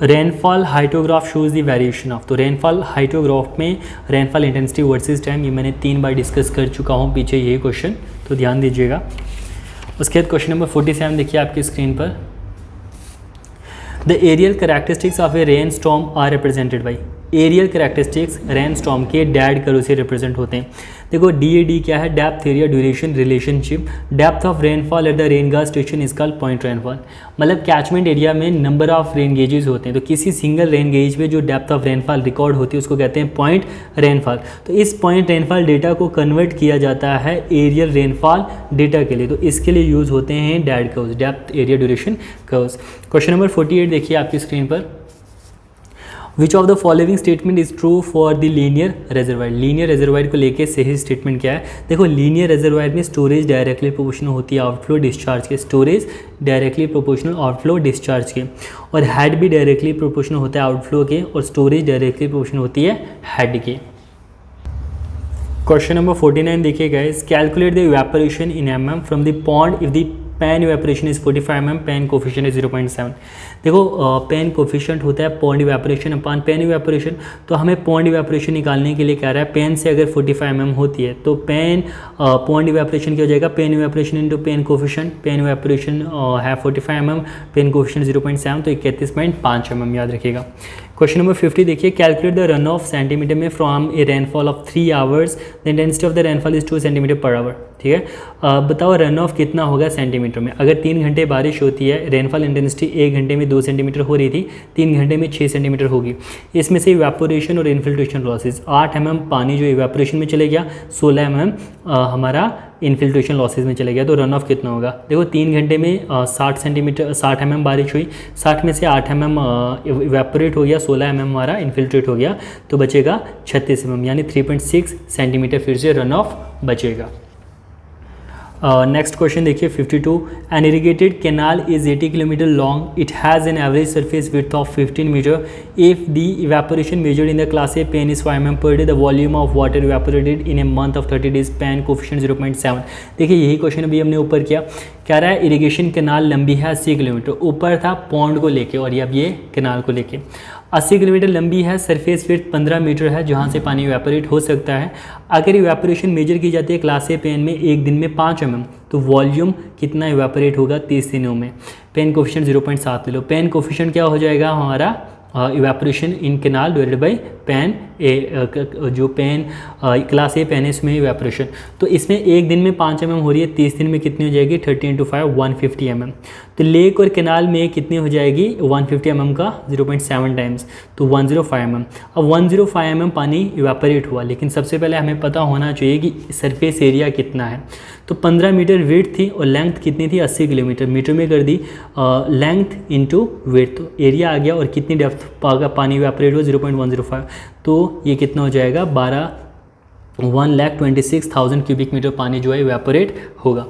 Rainfall hyetograph shows the variation of. तो रेनफॉल हाइटोग्राफ में रेनफॉल इंटेंसिटी वर्सेस टाइम, ये मैंने 3 बार डिस्कस कर चुका हूँ पीछे ये क्वेश्चन, तो ध्यान दीजिएगा। उसके बाद क्वेश्चन नंबर 47 देखिए आपकी स्क्रीन पर, the areal characteristics of a rain storm are represented by. Areal characteristics rain storm के डैड करो से रिप्रेजेंट होते हैं। देखो DAD क्या है, depth area duration relationship. Depth of rainfall at the rain gauge station is called point rainfall. मतलब catchment area में नंबर ऑफ रेन गेजेस होते हैं, तो किसी सिंगल रेन गेज में जो डेप्थ ऑफ रेनफॉल रिकॉर्ड होती है उसको कहते हैं पॉइंट रेनफॉल। तो इस पॉइंट रेनफॉल डेटा को कन्वर्ट किया जाता है एरियल रेनफॉल डेटा के लिए, तो इसके लिए यूज़ होते हैं dad curves, depth area duration curves. Question number 48 देखिए आपकी स्क्रीन पर, विच of the following statement is true for the linear reservoir. Linear reservoir को लेके सही स्टेटमेंट क्या है? देखो लीनियर रेजर्वायर में स्टोरेज डायरेक्टली प्रोपोर्शनल होती है आउटफ्लो डिस्चार्ज के, storage directly proportional outflow discharge के, और हेड भी डायरेक्टली प्रोपोर्शनल होता है आउटफ्लो के, और स्टोरेज डायरेक्टली प्रोपोर्शनल होती है हेड के। क्वेश्चन नंबर 49 देखिए guys, calculate the evaporation in mm from the pond if the pan evaporation is 45 mm, pan coefficient is 0.7। देखो पैन कोफिशिएंट होता है pond evaporation upon pan evaporation, तो हमें pond evaporation निकालने के लिए कह रहा है पैन से अगर 45 mm होती है तो पैन पॉन्ड इवेपोरेशन क्या हो जाएगा, pan evaporation into pan coefficient. Pan evaporation है 45 mm, पैन कोफिशिएंट 0.7, तो 31.5 mm याद रखिएगा। क्वेश्चन नंबर 50 देखिए, calculate the run off centimetre में from a rainfall of 3 hours the intensity of the rainfall is 2 centimetre per hour. ठीक है, बताओ run of कितना होगा सेंटीमीटर में। अगर 3 घंटे बारिश होती है, रेनफॉल इंटेंसिटी 1 घंटे में 2 सेंटीमीटर हो रही थी, 3 घंटे में 6 सेंटीमीटर होगी। इसमें से इवेपोरेशन और इन्फिल्ट्रेशन लॉसेज 8 mm पानी जो इवेपोरेशन में चले गया, 16 mm हमारा इन्फिल्ट्रेशन लॉसेज में चले गया, तो रन ऑफ कितना होगा। देखो 3 घंटे में 60 mm बारिश हुई, 60 में से 8 mm इवेपोरेट हो गया, 16 mm हमारा इन्फिल्ट्रेट हो गया, तो बचेगा 36 mm, यानी 3.6 सेंटीमीटर फिर से रन ऑफ बचेगा। नेक्स्ट क्वेश्चन देखिए 52, an irrigated canal is 80 kilometre long, it has an average surface width of 15 metre, if the evaporation measured in the class A pan is 5 mm per day, the volume of water evaporated in a month of 30 days, pan coefficient 0.7। देखिए यही question अभी हमने ऊपर किया, कह रहा है irrigation canal लंबी है 80 किलोमीटर, ऊपर था पॉन्ड को लेके और ये अब ये कैनाल को लेके 80 किलोमीटर लंबी है, सरफेस विड्थ 15 मीटर है जहाँ से पानी इवेपोरेट हो सकता है। अगर इवेपोरेशन मेजर की जाती है क्लास ए पेन में एक दिन में 5 mm, तो वॉल्यूम कितना इवेपोरेट होगा 30 दिनों में। पेन कोफिशिएंट 0.7 ले लो, पेन कोफिशिएंट क्या हो जाएगा हमारा evaporation in canal divided by pan A, जो पेन क्लास ए पेन है इसमें इवेपोरेशन, तो इसमें एक दिन में 5 mm हो रही है, 30 दिन में कितनी हो जाएगी 30 × 5 150 mm। तो लेक और कैनाल में कितनी हो जाएगी 150 mm का 0.7 टाइम्स, तो 105 mm। अब 105 mm पानी इवेपोरेट हुआ, लेकिन सबसे पहले हमें पता होना चाहिए कि सरफेस एरिया कितना है। तो 15 मीटर विड्थ थी और लेंथ कितनी थी 80 किलोमीटर, मीटर में कर दी लेंथ इंटू विड्थ, तो एरिया आ गया और कितनी डेप्थ पानी इवेपोरेट हुआ 0.105, तो ये कितना हो जाएगा 1,26,000 क्यूबिक मीटर पानी जो है इवेपोरेट होगा।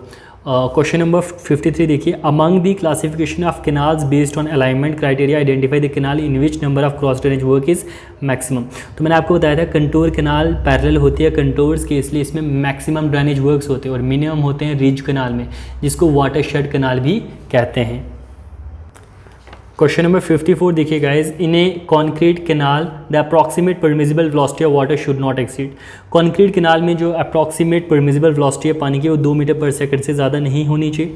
क्वेश्चन नंबर 53 देखिए, among the classification of canals based on alignment criteria identify the canal in which number of cross drainage work is maximum. तो मैंने आपको बताया था कंटूर कैनाल पैरेलल होती है कंटूर्स के, इसलिए इसमें मैक्सिमम ड्रेनेज वर्क्स होते हैं और मिनिमम होते हैं रिज कैनाल में, जिसको वाटरशेड कैनाल भी कहते हैं। क्वेश्चन नंबर 54 देखिए guys, in A concrete canal the approximate permissible velocity of water should not exceed. Concrete canal में जो अप्रॉक्सीमेट परमिजिबल वेलोसिटी है पानी की वो 2 मीटर पर सेकंड से ज़्यादा नहीं होनी चाहिए।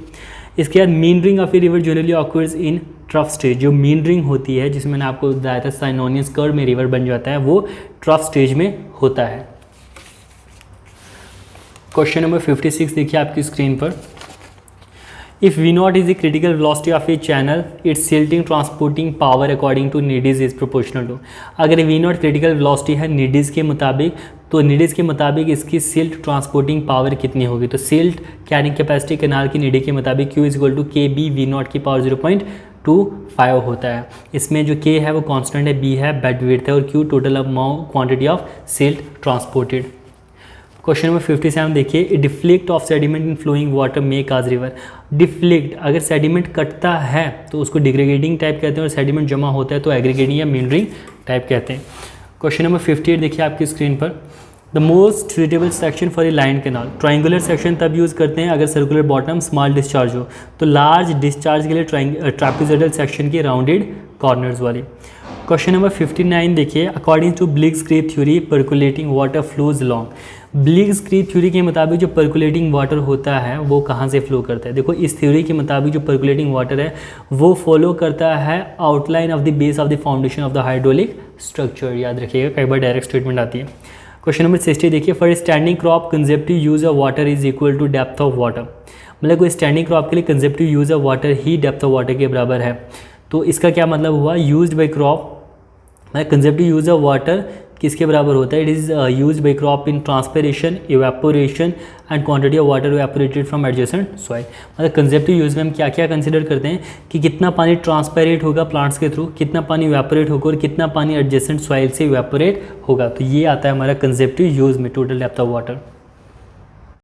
इसके बाद meandering of a river generally occurs in trough stage, जो मीनरिंग होती है जिसमें मैंने आपको बताया था साइनोनियस कर्व में रिवर बन जाता है, वो ट्रफ स्टेज में होता है। क्वेश्चन नंबर 56 देखिए आपकी स्क्रीन पर, If V0 is the critical velocity of a channel, its silting transporting power according to needs is proportional to। अगर V0 critical velocity है needs के मुताबिक, तो needs के मुताबिक इसकी silt transporting power कितनी होगी। तो silt carrying capacity कैनाल की needs के मुताबिक Q = KB V0 की पावर 0.25 होता है। इसमें जो K है वो कांस्टेंट है, B है बेड विड्थ है और Q total amount quantity of silt transported. Question number 57 देखिए, deflect of sediment in flowing water may cause river. Deflect, अगर सेडिमेंट कटता है तो उसको डिग्रेगेटिंग टाइप कहते हैं और सेडिमेंट जमा होता है तो एग्रीगेटिंग या मिनरिंग टाइप कहते हैं। क्वेश्चन नंबर 58 देखिए आपकी स्क्रीन पर, the most suitable section for a line canal. Triangular section तब यूज़ करते हैं अगर सर्कुलर बॉटम स्मॉल डिस्चार्ज हो, तो लार्ज डिस्चार्ज के लिए ट्रापेजोइडल सेक्शन की राउंडेड कॉर्नर्स वाली। क्वेश्चन नंबर 59 देखिए, according to Bligh's creep theory percolating water flows long. Bligh's creep theory के मुताबिक जो पर्कुलेटिंग वाटर होता है वो कहाँ से फ्लो करता है? देखो इस थ्योरी के मुताबिक जो पर्कुलेटिंग वाटर है वो फॉलो करता है outline of the base of the foundation of the hydraulic structure. याद रखिएगा, कई बार डायरेक्ट स्टेटमेंट आती है। क्वेश्चन नंबर 60 देखिए, for standing crop consumptive use of water is equal to depth of water. मतलब कोई स्टैंडिंग क्रॉप के लिए कंजेप्टिव यूज ऑफ वाटर ही डेप्थ ऑफ वाटर के बराबर है। तो इसका क्या मतलब हुआ? यूज्ड बाय क्रॉप, मतलब कंजेप्टिव यूज ऑफ वाटर किसके बराबर होता है? It is use by crop in transpiration, evaporation and quantity of water evaporated from adjacent soil. मतलब कंजेप्टिव यूज में हम क्या क्या कंसिडर करते हैं कि कितना पानी ट्रांसपेरेट होगा प्लांट्स के थ्रू, कितना पानी इवेपोरेट होगा और कितना पानी एडजेसेंट सॉइल से इवेपोरेट होगा। तो ये आता है हमारा कंजेप्टिव यूज में टोटल डेप्थ ऑफ वाटर।